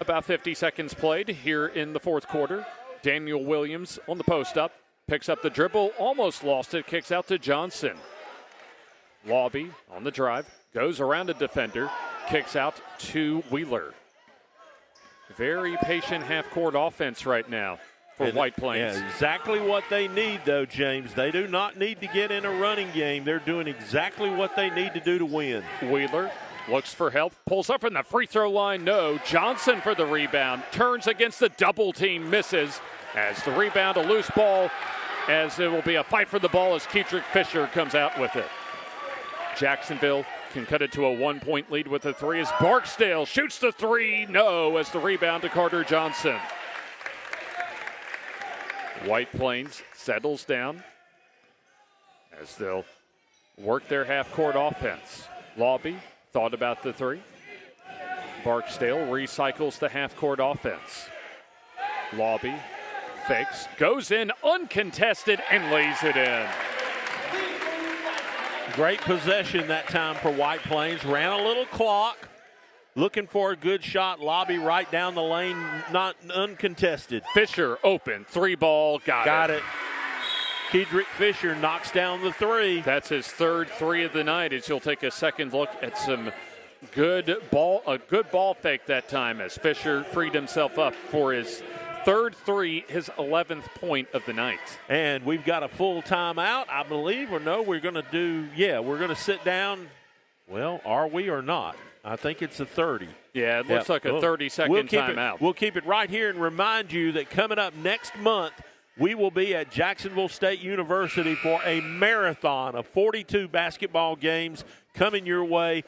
About 50 seconds played here in the fourth quarter. Daniel Williams on the post-up, picks up the dribble, almost lost it, kicks out to Johnson. Lawby on the drive, goes around a defender, kicks out to Wheeler. Very patient half-court offense right now for White Plains. Yeah, exactly what they need, though, James. They do not need to get in a running game. They're doing exactly what they need to do to win. Wheeler looks for help, pulls up from the free throw line. No. Johnson for the rebound, turns against the double team, misses. As the rebound, a loose ball, as it will be a fight for the ball as Kedrick Fisher comes out with it. Jacksonville can cut it to a 1-point lead with a three as Barksdale shoots the three. No, as the rebound to Carter Johnson. White Plains settles down as they'll work their half-court offense. Lawby thought about the three. Barksdale recycles the half-court offense. Lawby fakes, goes in uncontested, and lays it in. Great possession that time for White Plains. Ran a little clock, looking for a good shot. Lawby right down the lane, not uncontested. Fisher open, three ball, got it. Kedrick Fisher knocks down the three. That's his third three of the night as he'll take a second look at a good ball fake that time as Fisher freed himself up for his third three, his 11th point of the night. And we've got a full timeout, I believe, or no, we're going to sit down. Well, are we or not? I think it's a 30. Yeah, it looks like a 30-second timeout. We'll keep it right here and remind you that coming up next month, we will be at Jacksonville State University for a marathon of 42 basketball games coming your way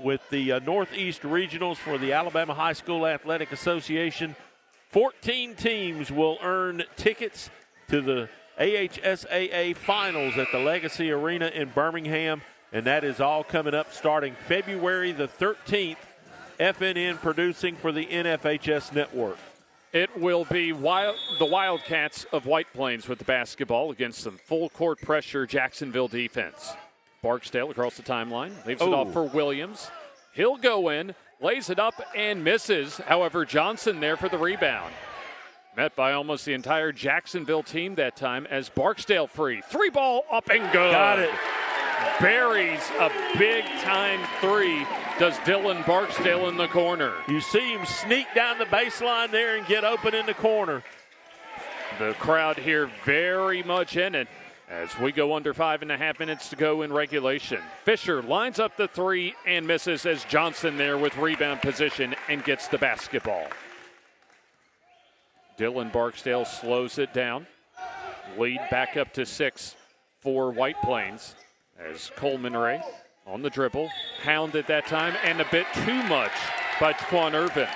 with the Northeast Regionals for the Alabama High School Athletic Association. 14 teams will earn tickets to the AHSAA Finals at the Legacy Arena in Birmingham, and that is all coming up starting February the 13th, FNN producing for the NFHS Network. It will be the Wildcats of White Plains with the basketball against some full-court pressure Jacksonville defense. Barksdale across the timeline, leaves it off for Williams. He'll go in, lays it up, and misses. However, Johnson there for the rebound. Met by almost the entire Jacksonville team that time as Barksdale free. Three ball up and good. Got it. Buries a big-time three, does Dylan Barksdale in the corner. You see him sneak down the baseline there and get open in the corner. The crowd here very much in it as we go under 5.5 minutes to go in regulation. Fisher lines up the three and misses as Johnson there with rebound position and gets the basketball. Dylan Barksdale slows it down. Lead back up to 6 for White Plains as Coleman Ray on the dribble. Hounded that time and a bit too much by Taquan Irvin.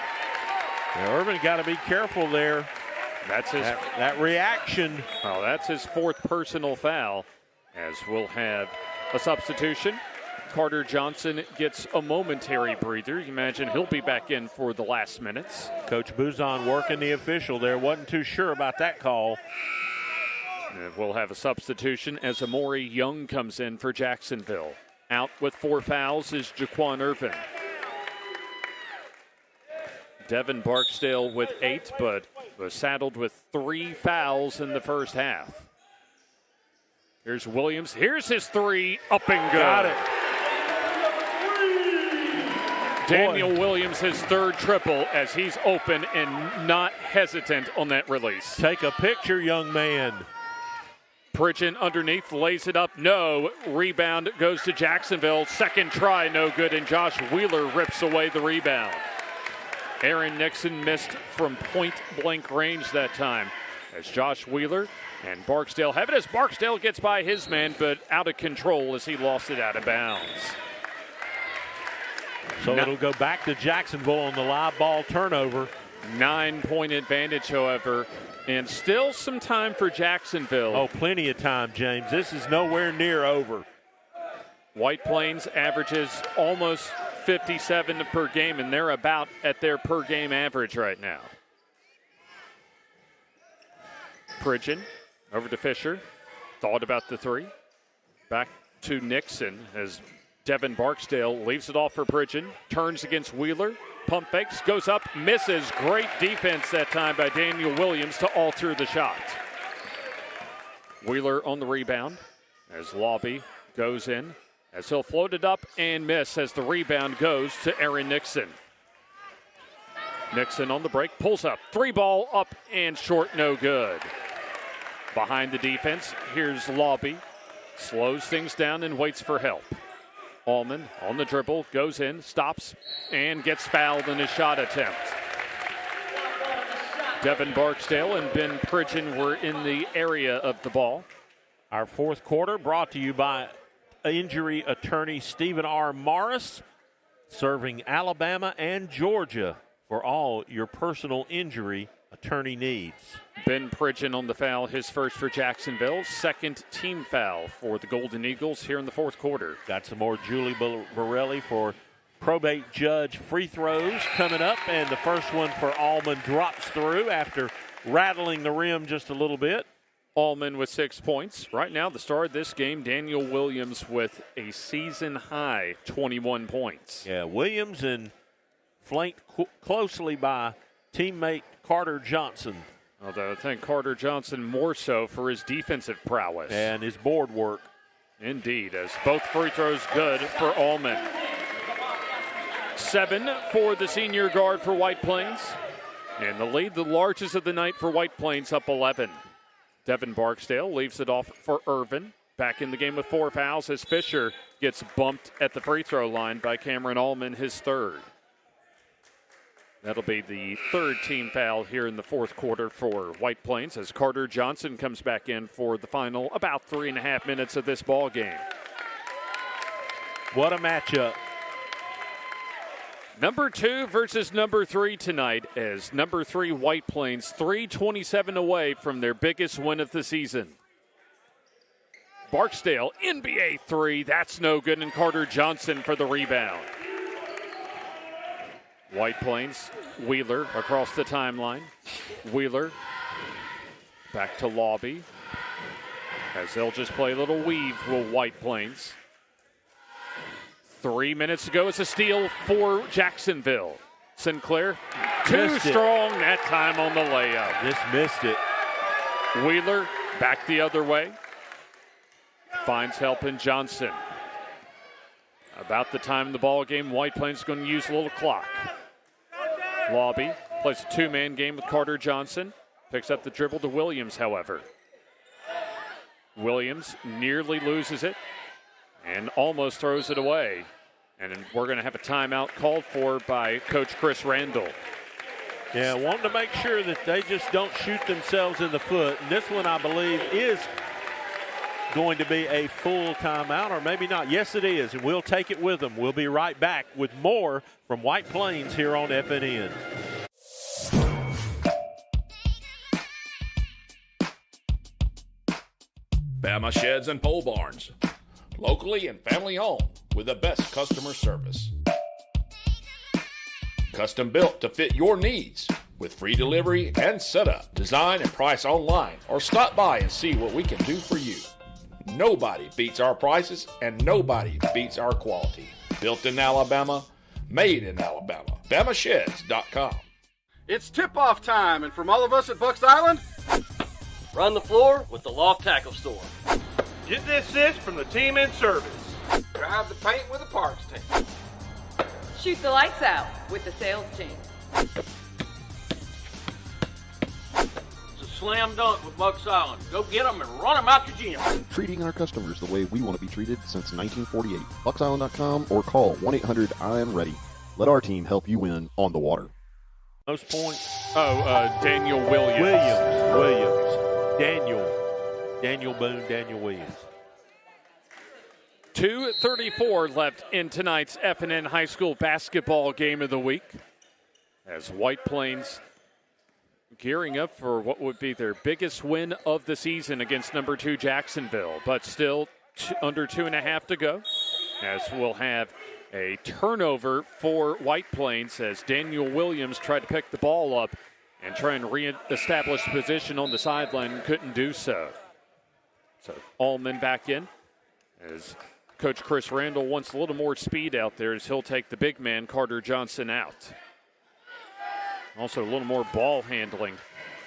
Now, Irvin got to be careful there. That's his that reaction. Oh, that's his fourth personal foul as we'll have a substitution. Carter Johnson gets a momentary breather. You imagine he'll be back in for the last minutes. Coach Buzon working the official there. Wasn't too sure about that call. And we'll have a substitution as Amori Young comes in for Jacksonville. Out with 4 fouls is Jaquan Irvin. Devin Barksdale with 8, but was saddled with 3 fouls in the first half. Here's Williams. Here's his three. Up and good. Got it. Daniel Williams, his third triple as he's open and not hesitant on that release. Take a picture, young man. Pridgeon underneath, lays it up. No. Rebound goes to Jacksonville. Second try, no good, and Josh Wheeler rips away the rebound. Aaron Nixon missed from point-blank range that time as Josh Wheeler and Barksdale have it as Barksdale gets by his man, but out of control as he lost it out of bounds. So it'll go back to Jacksonville on the live ball turnover. 9-point advantage, however, and still some time for Jacksonville. Oh, plenty of time, James. This is nowhere near over. White Plains averages almost 57 per game, and they're about at their per-game average right now. Pridgeon over to Fisher. Thought about the three. Back to Nixon as Devin Barksdale leaves it off for Pridgeon. Turns against Wheeler. Pump fakes. Goes up. Misses. Great defense that time by Daniel Williams to alter the shot. Wheeler on the rebound as Lobby goes in. As he'll float it up and miss as the rebound goes to Aaron Nixon. Nixon on the break. Pulls up. 3-ball up and short. No good. Behind the defense, here's Lobby. Slows things down and waits for help. Allman on the dribble, goes in, stops, and gets fouled in his shot attempt. Devin Barksdale and Ben Pridgeon were in the area of the ball. Our fourth quarter brought to you by injury attorney Stephen R. Morris, serving Alabama and Georgia for all your personal injury attorney needs. Ben Pridgeon on the foul, his first for Jacksonville. Second team foul for the Golden Eagles here in the fourth quarter. Got some more Julie Borelli for probate judge free throws coming up, and the first one for Allman drops through after rattling the rim just a little bit. Allman with 6 points. Right now, the star of this game, Daniel Williams with a season-high 21 points. Yeah, Williams and flanked closely by teammate Carter Johnson. Although I think Carter Johnson more so for his defensive prowess. And his board work. Indeed, as both free throws good for Allman. 7 for the senior guard for White Plains. And the lead, the largest of the night for White Plains, up 11. Devin Barksdale leaves it off for Irvin. Back in the game with 4 fouls as Fisher gets bumped at the free throw line by Cameron Allman, his third. That'll be the third team foul here in the fourth quarter for White Plains as Carter Johnson comes back in for the final about 3.5 minutes of this ball game. What a matchup. Number 2 versus number 3 tonight as number 3 White Plains 3:27 away from their biggest win of the season. Barksdale, NBA 3, that's no good, and Carter Johnson for the rebound. White Plains, Wheeler across the timeline. Wheeler back to Lobby as they'll just play a little weave with White Plains. 3 minutes to go. It's a steal for Jacksonville. Sinclair, too strong that time on the layup. Just missed it. Wheeler back the other way. Finds help in Johnson. About the time of the ball game, White Plains is going to use a little clock. Lobby plays a 2-man game with Carter Johnson. Picks up the dribble to Williams, however. Williams nearly loses it and almost throws it away. And we're going to have a timeout called for by Coach Chris Randall. Yeah, wanting to make sure that they just don't shoot themselves in the foot. And this one, I believe, is going to be a full timeout, or maybe not. Yes, it is, and we'll take it with them. We'll be right back with more from White Plains here on FNN. Bama Sheds and Pole Barns. Locally and family owned with the best customer service. Custom built to fit your needs with free delivery and setup. Design and price online or stop by and see what we can do for you. Nobody beats our prices and nobody beats our quality. Built in Alabama, made in Alabama. BamaSheds.com. It's tip-off time, and from all of us at Bucks Island, run the floor with the Loft Tackle Store. Get the assist from the team in service. drive the paint with the parts team. Shoot the lights out with the sales team. It's a slam dunk with Bucks Island. Go get them and run them out your gym. Treating our customers the way we want to be treated since 1948. BucksIsland.com or call 1-800-I'm-READY. Let our team help you win on the water. Most points? Daniel Williams. Daniel Boone, Daniel Williams. 2:34 left in tonight's FNN High School basketball game of the week, as White Plains gearing up for what would be their biggest win of the season against number 2 Jacksonville, but still under 2.5 to go, as we'll have a turnover for White Plains as Daniel Williams tried to pick the ball up and try and reestablish position on the sideline and couldn't do so. So Allman back in as Coach Chris Randall wants a little more speed out there as he'll take the big man Carter Johnson out. Also a little more ball handling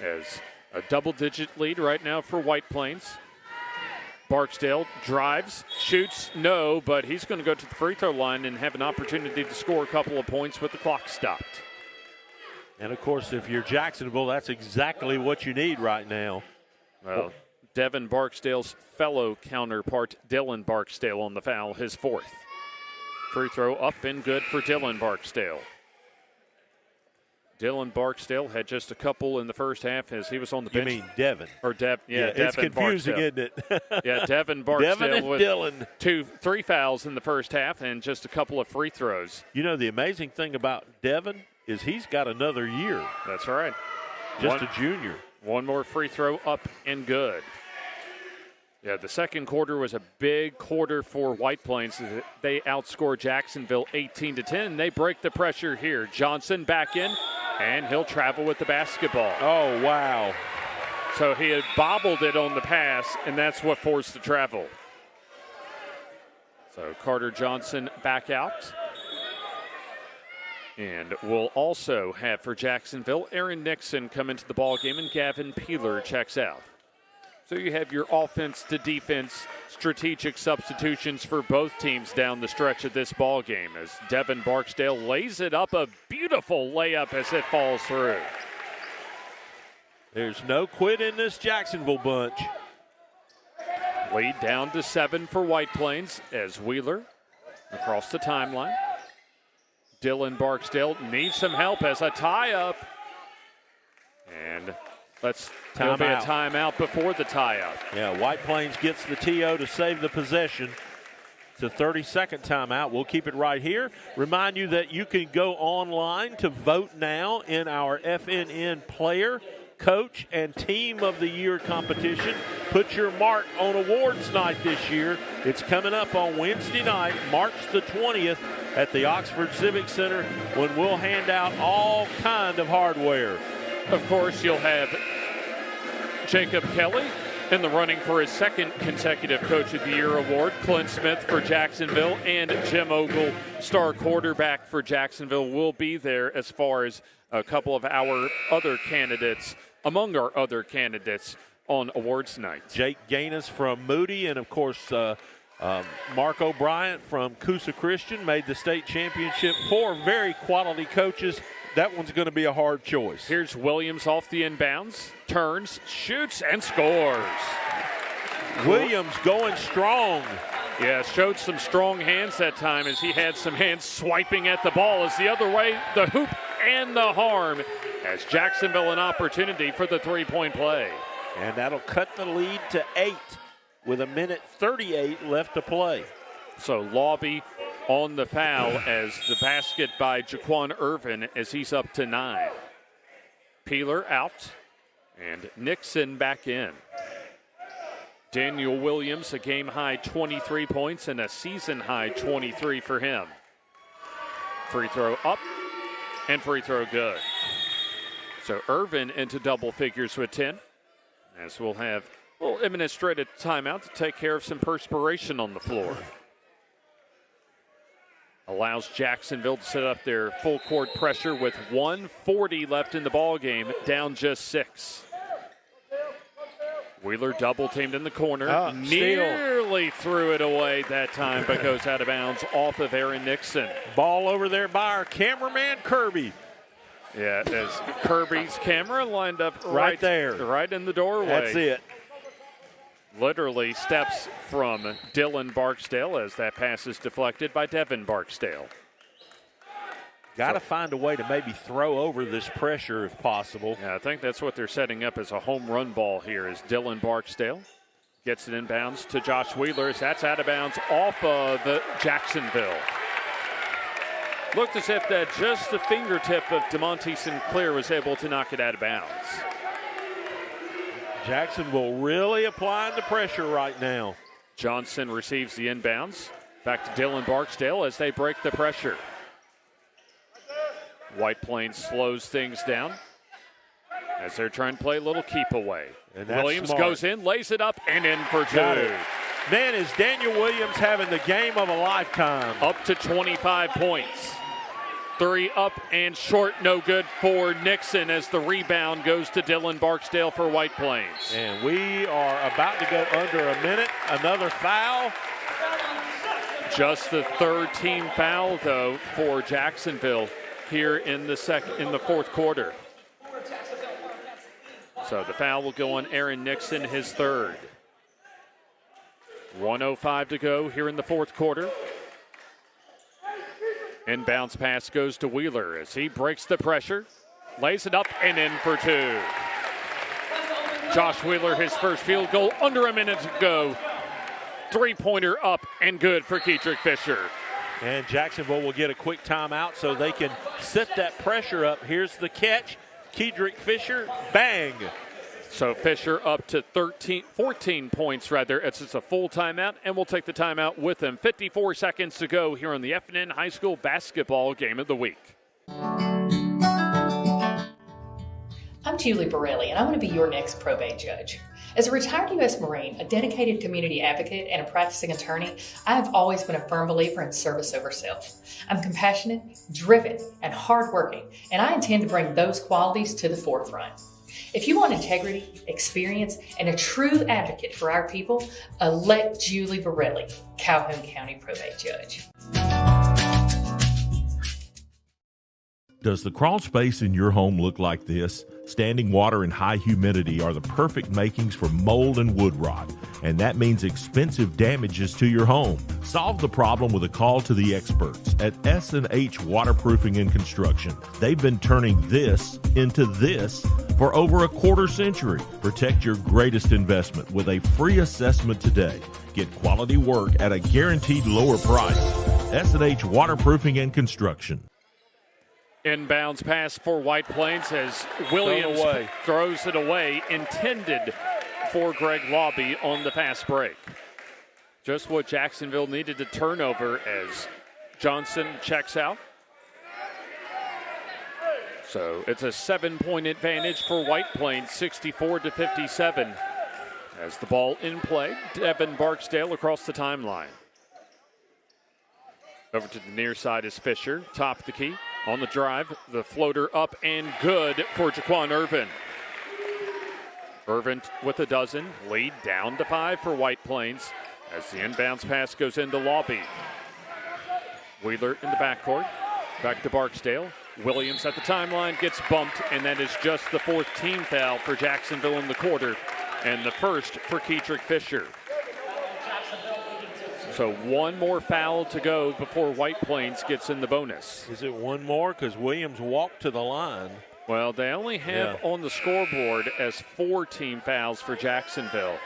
as a double-digit lead right now for White Plains. Barksdale drives, shoots, no, but he's going to go to the free throw line and have an opportunity to score a couple of points with the clock stopped. And, of course, if you're Jacksonville, that's exactly what you need right now. Well, Devin Barksdale's fellow counterpart, Dylan Barksdale, on the foul, his 4th. Free throw up and good for Dylan Barksdale. Dylan Barksdale had just a couple in the first half as he was on the bench. You mean Devin? Or Devin, yeah, Devin it's confusing, Barksdale. Isn't it? Yeah, Devin Barksdale Devin and with Dylan. 3 fouls in the first half and just a couple of free throws. You know, the amazing thing about Devin is he's got another year. That's right. Just a junior. One more free throw up and good. Yeah, the second quarter was a big quarter for White Plains. They outscored Jacksonville 18-10. They break the pressure here. Johnson back in, and he'll travel with the basketball. Oh, wow. So he had bobbled it on the pass, and that's what forced the travel. So Carter Johnson back out. And we'll also have for Jacksonville, Aaron Nixon come into the ballgame, and Gavin Peeler checks out. So you have your offense to defense strategic substitutions for both teams down the stretch of this ball game as Devin Barksdale lays it up, a beautiful layup as it falls through. There's no quit in this Jacksonville bunch. Lead down to 7 for White Plains as Wheeler across the timeline. Dylan Barksdale needs some help as a tie-up. And there'll be a timeout before the tie-up. Yeah, White Plains gets the TO to save the possession. It's a 30-second timeout. We'll keep it right here. Remind you that you can go online to vote now in our FNN Player, Coach, and Team of the Year competition. Put your mark on awards night this year. It's coming up on Wednesday night, March the 20th, at the Oxford Civic Center, when we'll hand out all kind of hardware. Of course, you'll have Jacob Kelly in the running for his 2nd consecutive Coach of the Year award. Clint Smith for Jacksonville and Jim Ogle, star quarterback for Jacksonville, will be there as far as a couple of our other candidates, among our other candidates on awards night. Jake Gaines from Moody and, of course, Mark O'Brien from Coosa Christian made the state championship. 4 very quality coaches. That one's going to be a hard choice. Here's Williams off the inbounds, turns, shoots, and scores. Williams going strong. Yeah, showed some strong hands that time as he had some hands swiping at the ball. As the other way, the hoop and the harm, as Jacksonville an opportunity for the 3-point play. And that'll cut the lead to 8 with 1:38 left to play. So Lobby on the foul as the basket by Jaquan Irvin as he's up to 9. Peeler out and Nixon back in. Daniel Williams, a game-high 23 points and a season-high 23 for him. Free throw up and free throw good. So Irvin into double figures with 10 as we'll have a little administrative timeout to take care of some perspiration on the floor. Allows Jacksonville to set up their full court pressure with 1:40 left in the ball game, down just 6. Wheeler double teamed in the corner, nearly threw it away that time, but goes out of bounds off of Aaron Nixon. Ball over there by our cameraman Kirby. Yeah, as Kirby's camera lined up right there, right in the doorway. That's it. Literally steps from Dylan Barksdale as that pass is deflected by Devin Barksdale. Got to find a way to maybe throw over this pressure if possible. Yeah, I think that's what they're setting up as a home run ball here is Dylan Barksdale. Gets it inbounds to Josh Wheeler. That's out of bounds off of Jacksonville. Looked as if that just the fingertip of DeMonte Sinclair was able to knock it out of bounds. Jacksonville really applying the pressure right now. Johnson receives the inbounds. Back to Dylan Barksdale as they break the pressure. White Plains slows things down as they're trying to play a little keep away. And that's Williams smart. goes in, lays it up, and in for two. Got it. Man, is Daniel Williams having the game of a lifetime. Up to 25 points. 3 up and short, no good for Nixon as the rebound goes to Dylan Barksdale for White Plains. And we are about to go under a minute. Another foul. Just the third team foul, though, for Jacksonville here in the fourth quarter. So the foul will go on Aaron Nixon, his third. 1:05 to go here in the fourth quarter. Inbounds pass goes to Wheeler as he breaks the pressure, lays it up and in for two. Josh Wheeler, his first field goal, under a minute to go. Three-pointer up and good for Keetrick Fisher. And Jacksonville will get a quick timeout so they can set that pressure up. Here's the catch. Keetrick Fisher, bang. So Fisher up to 14 points rather. It's just a full timeout, and we'll take the timeout with him. 54 seconds to go here on the FNN High School Basketball Game of the Week. I'm Julie Borelli, and I want to be your next probate judge. As a retired U.S. Marine, a dedicated community advocate, and a practicing attorney, I have always been a firm believer in service over self. I'm compassionate, driven, and hardworking, and I intend to bring those qualities to the forefront. If you want integrity, experience, and a true advocate for our people, elect Julie Borelli, Calhoun County Probate Judge. Does the crawl space in your home look like this? Standing water and high humidity are the perfect makings for mold and wood rot, and that means expensive damages to your home. Solve the problem with a call to the experts at S&H Waterproofing and Construction. They've been turning this into this for over a quarter century. Protect your greatest investment with a free assessment today. Get quality work at a guaranteed lower price. S&H Waterproofing and Construction. Inbounds pass for White Plains as Williams throws it away, intended for Greg Lobby on the fast break. Just what Jacksonville needed to turn over as Johnson checks out. So it's a 7-point advantage for White Plains, 64-57. As the ball in play, Devin Barksdale across the timeline. Over to the near side is Fisher, top of the key. On the drive, the floater up and good for Jaquan Irvin. Irvin with a dozen, lead down to 5 for White Plains as the inbounds pass goes into Lobby. Wheeler in the backcourt, back to Barksdale. Williams at the timeline gets bumped, and that is just the 4th team foul for Jacksonville in the quarter, and the first for Keetrick Fisher. So one more foul to go before White Plains gets in the bonus. Is it one more? Because Williams walked to the line. Well, they only have on the scoreboard as 4 team fouls for Jacksonville.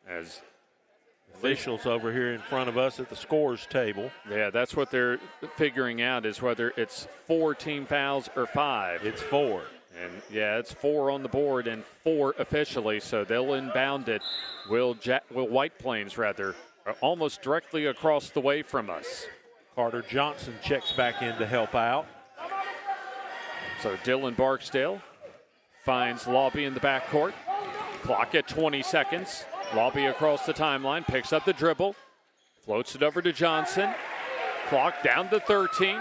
As officials over here in front of us at the scores table. Yeah, that's what they're figuring out is whether it's 4 team fouls or 5. It's 4. And, yeah, it's 4 on the board and 4 officially, so they'll inbound it. Will White Plains, almost directly across the way from us. Carter Johnson checks back in to help out. So Dylan Barksdale finds Lobby in the backcourt. Clock at 20 seconds. Lobby across the timeline, picks up the dribble, floats it over to Johnson. Clock down to 13.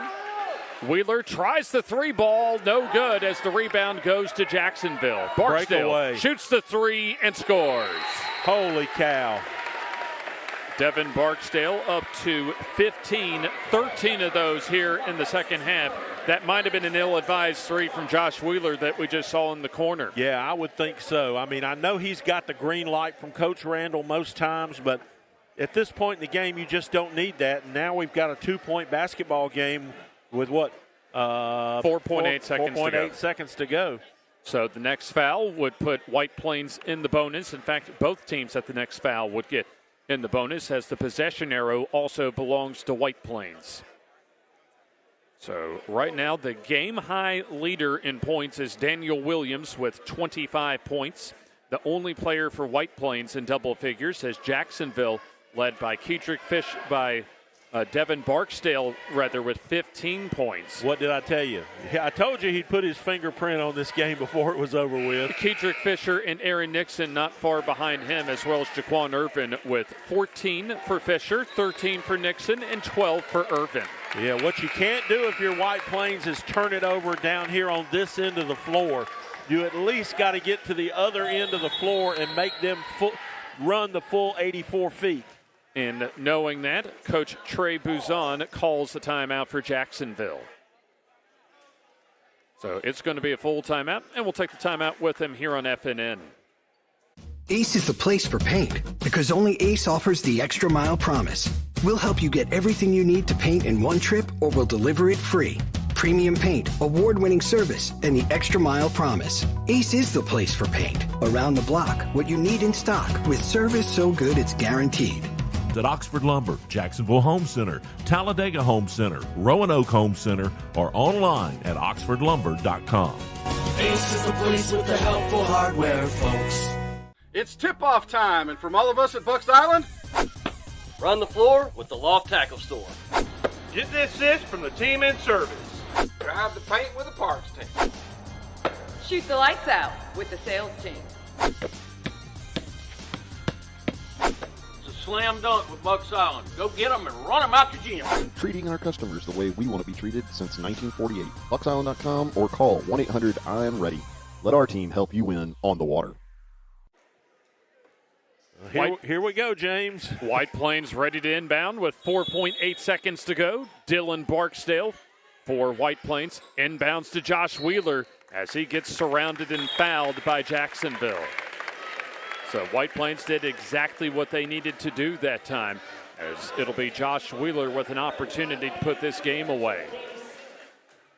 Wheeler tries the 3 ball, no good as the rebound goes to Jacksonville. Barksdale shoots the 3 and scores. Holy cow. Devin Barksdale up to 15, 13 of those here in the second half. That might have been an ill-advised 3 from Josh Wheeler that we just saw in the corner. Yeah, I would think so. I mean, I know he's got the green light from Coach Randall most times, but at this point in the game, you just don't need that. And now we've got a 2-point basketball game with what? 4.8 seconds to go. So the next foul would put White Plains in the bonus. In fact, both teams at the next foul would get in the bonus, as the possession arrow also belongs to White Plains. So right now the game-high leader in points is Daniel Williams with 25 points. The only player for White Plains in double figures is Jacksonville, led by Devin Barksdale, with 15 points. What did I tell you? I told you he'd put his fingerprint on this game before it was over with. Kedrick Fisher and Aaron Nixon not far behind him, as well as Jaquan Irvin with 14 for Fisher, 13 for Nixon, and 12 for Irvin. Yeah, what you can't do if you're White Plains is turn it over down here on this end of the floor. You at least got to get to the other end of the floor and make them run the full 84 feet. And knowing that, Coach Trey Buzon calls the timeout for Jacksonville. So it's going to be a full timeout, and we'll take the timeout with him here on FNN. Ace is the place for paint, because only Ace offers the extra mile promise. We'll help you get everything you need to paint in one trip, or we'll deliver it free. Premium paint, award-winning service, and the extra mile promise. Ace is the place for paint. Around the block, what you need in stock, with service so good it's guaranteed. At Oxford Lumber, Jacksonville Home Center, Talladega Home Center, Roanoke Home Center, or online at oxfordlumber.com. Ace is the place with the helpful hardware, folks. It's tip-off time, and from all of us at Bucks Island, run the floor with the Loft Tackle Store. Get the assist from the team in service. drive the paint with the parts team. Shoot the lights out with the sales team. Slam dunk with Bucks Island. Go get them and run them out your gym. Treating our customers the way we want to be treated since 1948. BucksIsland.com or call 1-800-I-AM-READY. Let our team help you win on the water. Here we go, James. White Plains ready to inbound with 4.8 seconds to go. Dylan Barksdale for White Plains inbounds to Josh Wheeler as he gets surrounded and fouled by Jacksonville. So White Plains did exactly what they needed to do that time, as it'll be Josh Wheeler with an opportunity to put this game away.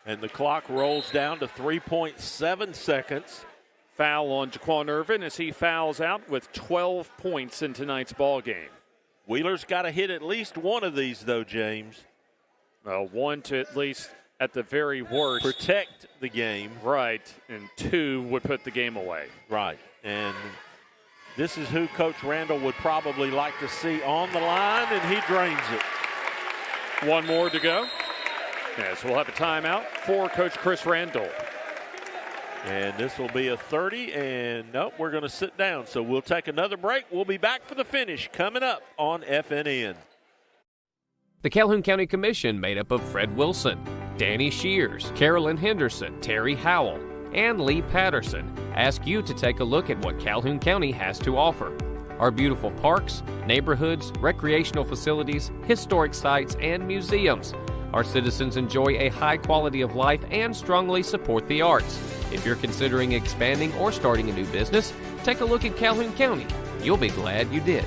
And the clock rolls down to 3.7 seconds. Foul on Jaquan Irvin as he fouls out with 12 points in tonight's ball game. Wheeler's got to hit at least one of these, though, James. One to at least, at the very worst, protect the game. Right, and two would put the game away. Right, and this is who Coach Randall would probably like to see on the line, and he drains it. One more to go. Yes, we'll have a timeout for Coach Chris Randall. And this will be a 30, and nope, we're going to sit down. So we'll take another break. We'll be back for the finish coming up on FNN. The Calhoun County Commission, made up of Fred Wilson, Danny Shears, Carolyn Henderson, Terry Howell, and Lee Patterson, ask you to take a look at what Calhoun County has to offer. Our beautiful parks, neighborhoods, recreational facilities, historic sites, and museums. Our citizens enjoy a high quality of life and strongly support the arts. If you're considering expanding or starting a new business, take a look at Calhoun County. You'll be glad you did.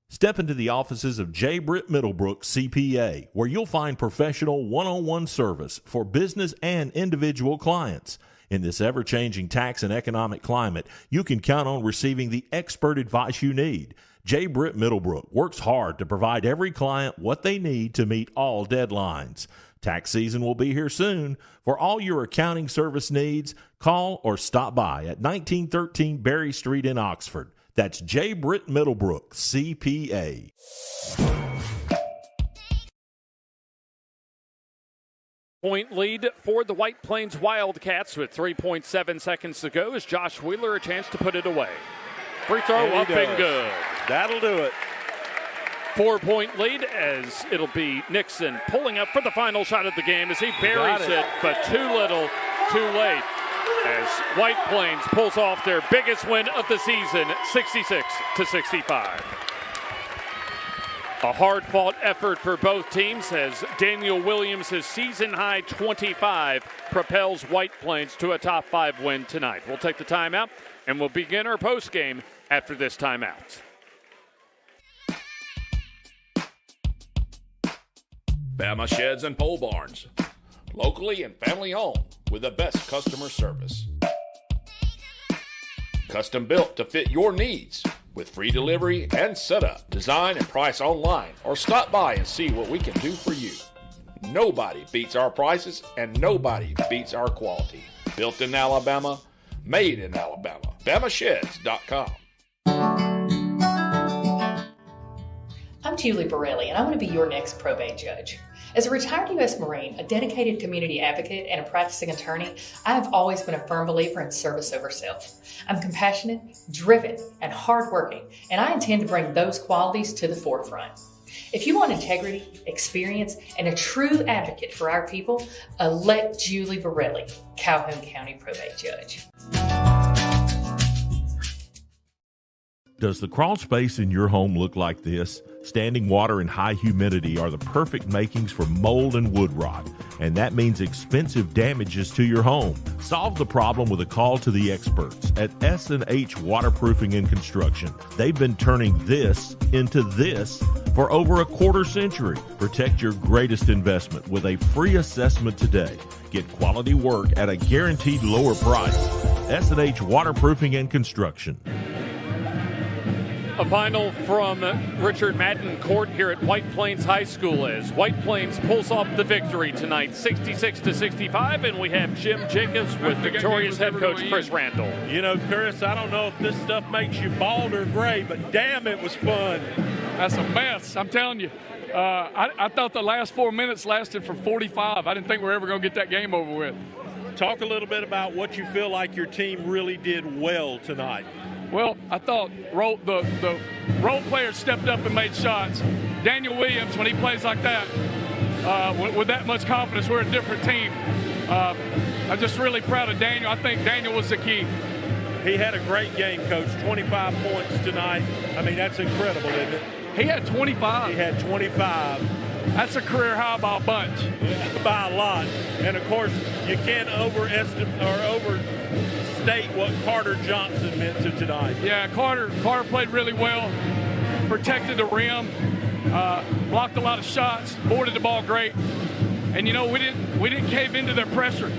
Step into the offices of J. Britt Middlebrook, CPA, where you'll find professional one-on-one service for business and individual clients. In this ever-changing tax and economic climate, you can count on receiving the expert advice you need. J. Britt Middlebrook works hard to provide every client what they need to meet all deadlines. Tax season will be here soon. For all your accounting service needs, call or stop by at 1913 Berry Street in Oxford. That's J. Britt Middlebrook, CPA. Point lead for the White Plains Wildcats with 3.7 seconds to go as Josh Wheeler a chance to put it away. Free throw up and good. That'll do it. 4-point lead as it'll be Nixon pulling up for the final shot of the game as he buries it, but too little, too late. As White Plains pulls off their biggest win of the season, 66-65. A hard-fought effort for both teams as Daniel Williams' season-high 25 propels White Plains to a top 5 win tonight. We'll take the timeout, and we'll begin our postgame after this timeout. Bama Sheds and Pole Barns, locally and family owned with the best customer service. Custom built to fit your needs with free delivery and setup. Design and price online or stop by and see what we can do for you. Nobody beats our prices and nobody beats our quality. Built in Alabama, made in Alabama. BamaSheds.com. I'm Julie Borelli, and I want to be your next probate judge. As a retired U.S. Marine, a dedicated community advocate, and a practicing attorney, I have always been a firm believer in service over self. I'm compassionate, driven, and hardworking, and I intend to bring those qualities to the forefront. If you want integrity, experience, and a true advocate for our people, elect Julie Borelli, Calhoun County Probate Judge. Does the crawl space in your home look like this? Standing water and high humidity are the perfect makings for mold and wood rot, and that means expensive damages to your home. Solve the problem with a call to the experts at FNN Waterproofing and Construction. They've been turning this into this for over a quarter century. Protect your greatest investment with a free assessment today. Get quality work at a guaranteed lower price. FNN Waterproofing and Construction. A final from Richard Madden Court here at White Plains High School as White Plains pulls off the victory tonight, 66-65, and we have Jim Jacobs with victorious head coach Chris Randall. You know, Chris, I don't know if this stuff makes you bald or gray, but damn, it was fun. That's a mess, I'm telling you. I thought the last 4 minutes lasted for 45. I didn't think we were ever going to get that game over with. Talk a little bit about what you feel like your team really did well tonight. Well, I thought the role players stepped up and made shots. Daniel Williams, when he plays like that, with that much confidence, we're a different team. I'm just really proud of Daniel. I think Daniel was the key. He had a great game, Coach. 25 points tonight. I mean, that's incredible, isn't it? He had 25. He had 25. That's a career high by a bunch. By a lot. And, of course, you can't overstate what Carter Johnson meant to tonight. Yeah, Carter played really well, protected the rim, blocked a lot of shots, boarded the ball great. And, you know, we didn't cave into their pressure.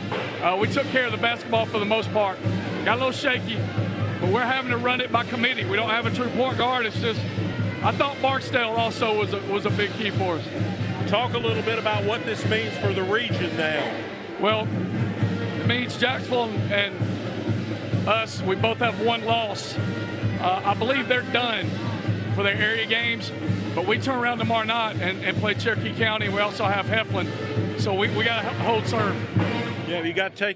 We took care of the basketball for the most part. Got a little shaky, but we're having to run it by committee. We don't have a true point guard. It's just, I thought Barksdale also was a big key for us. Talk a little bit about what this means for the region now. Well, it means Jacksonville and us, we both have one loss. I believe they're done for their area games, but we turn around tomorrow night and play Cherokee County. We also have Heflin, so we got to hold serve. Yeah, you got to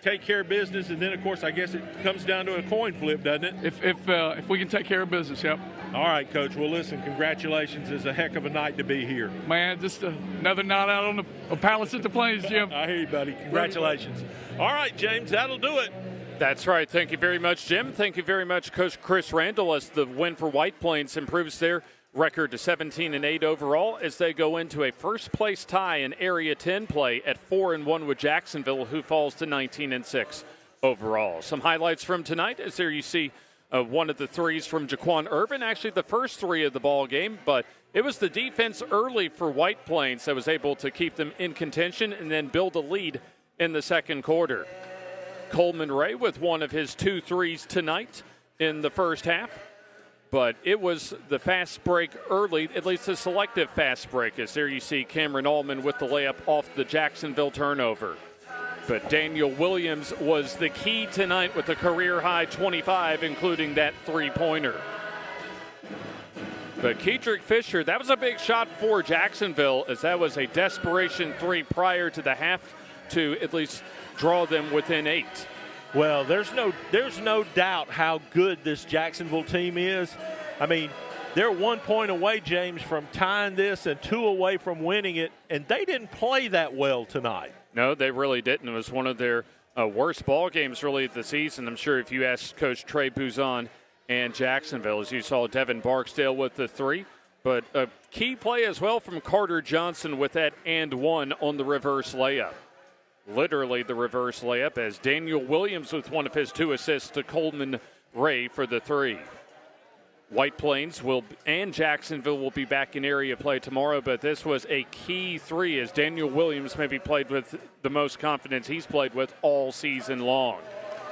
take care of business, and then of course I guess it comes down to a coin flip, doesn't it? If we can take care of business, yep. All right, Coach. Well, listen, congratulations. It's a heck of a night to be here. Man, just another night out on the palace at the Plains, Jim. I hear you, buddy. Congratulations. All right, James, that'll do it. That's right. Thank you very much, Jim. Thank you very much, Coach Chris Randall, as the win for White Plains improves their record to 17-8 overall as they go into a first-place tie in Area 10 play at 4-1 with Jacksonville, who falls to 19-6 overall. Some highlights from tonight, as there you see one of the threes from Jaquan Irvin, actually the first three of the ball game, but it was the defense early for White Plains that was able to keep them in contention and then build a lead in the second quarter. Coleman Ray with one of his 2 threes tonight in the first half. But it was the fast break early, at least the selective fast break, as there you see Cameron Allman with the layup off the Jacksonville turnover. But Daniel Williams was the key tonight with a career-high 25, including that three-pointer. But Kedrick Fisher, that was a big shot for Jacksonville, as that was a desperation three prior to the half to at least draw them within 8. Well, there's no doubt how good this Jacksonville team is. I mean, they're 1 point away, James, from tying this and 2 away from winning it, and they didn't play that well tonight. No, they really didn't. It was one of their worst ball games really of the season. I'm sure if you asked Coach Trey Buzan and Jacksonville, as you saw Devin Barksdale with the 3, But a key play as well from Carter Johnson with that and one on the reverse layup. Literally the reverse layup, as Daniel Williams with one of his 2 assists to Coleman Ray for the 3. White Plains and Jacksonville will be back in area play tomorrow, but this was a key 3 as Daniel Williams maybe played with the most confidence he's played with all season long.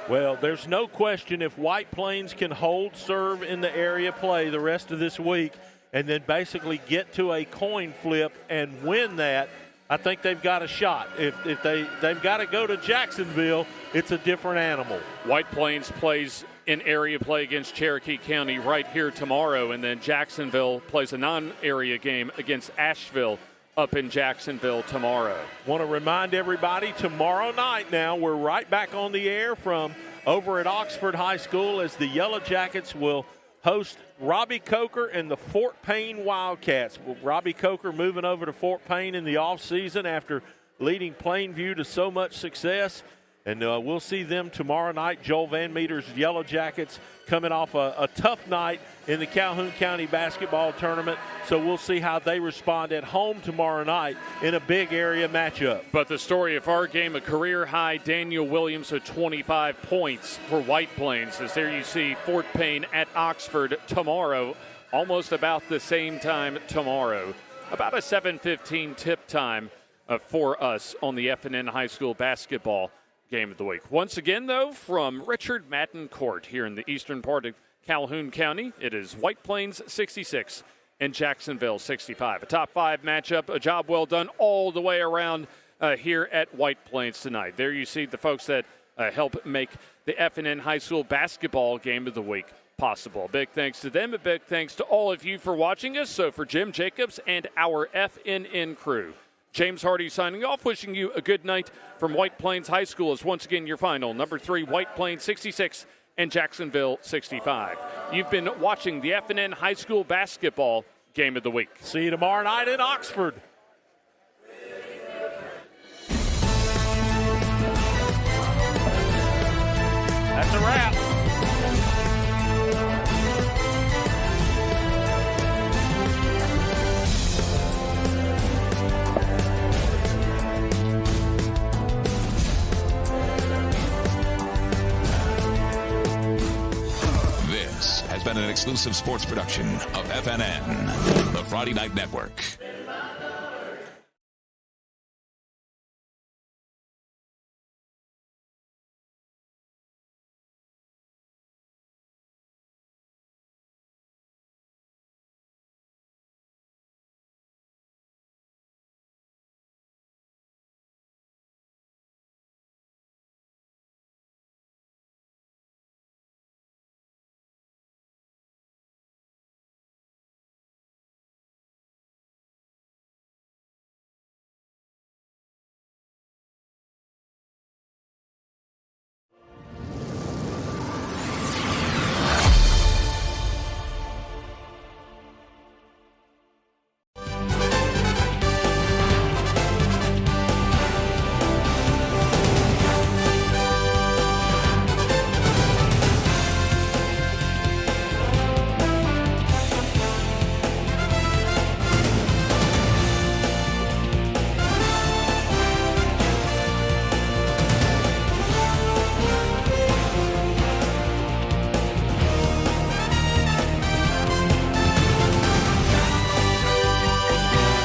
Well, there's no question if White Plains can hold serve in the area play the rest of this week and then basically get to a coin flip and win that, I think they've got a shot. If they've got to go to Jacksonville, it's a different animal. White Plains plays in area play against Cherokee County right here tomorrow, and then Jacksonville plays a non-area game against Asheville up in Jacksonville tomorrow. Want to remind everybody, tomorrow night now, we're right back on the air from over at Oxford High School as the Yellow Jackets will host Robbie Coker and the Fort Payne Wildcats. Well, Robbie Coker moving over to Fort Payne in the offseason after leading Plainview to so much success. And we'll see them tomorrow night. Joel Van Meter's Yellow Jackets coming off a tough night in the Calhoun County basketball tournament. So we'll see how they respond at home tomorrow night in a big area matchup. But the story of our game, a career-high Daniel Williams with 25 points for White Plains. As there you see Fort Payne at Oxford tomorrow, almost about the same time tomorrow. About a 7:15 tip time for us on the FNN High School basketball game of the week. Once again, though, from Richard Madden Court here in the eastern part of Calhoun County, it is White Plains 66 and Jacksonville 65. A top 5 matchup, a job well done all the way around here at White Plains tonight. There you see the folks that help make the FNN High School basketball game of the week possible. Big thanks to them, a big thanks to all of you for watching us. So for Jim Jacobs and our FNN crew, James Hardy signing off, wishing you a good night from White Plains High School as once again your final, number 3, White Plains 66 and Jacksonville 65. You've been watching the FNN High School basketball game of the week. See you tomorrow night in Oxford. That's a wrap. Has been an exclusive sports production of FNN, the Friday Night Network.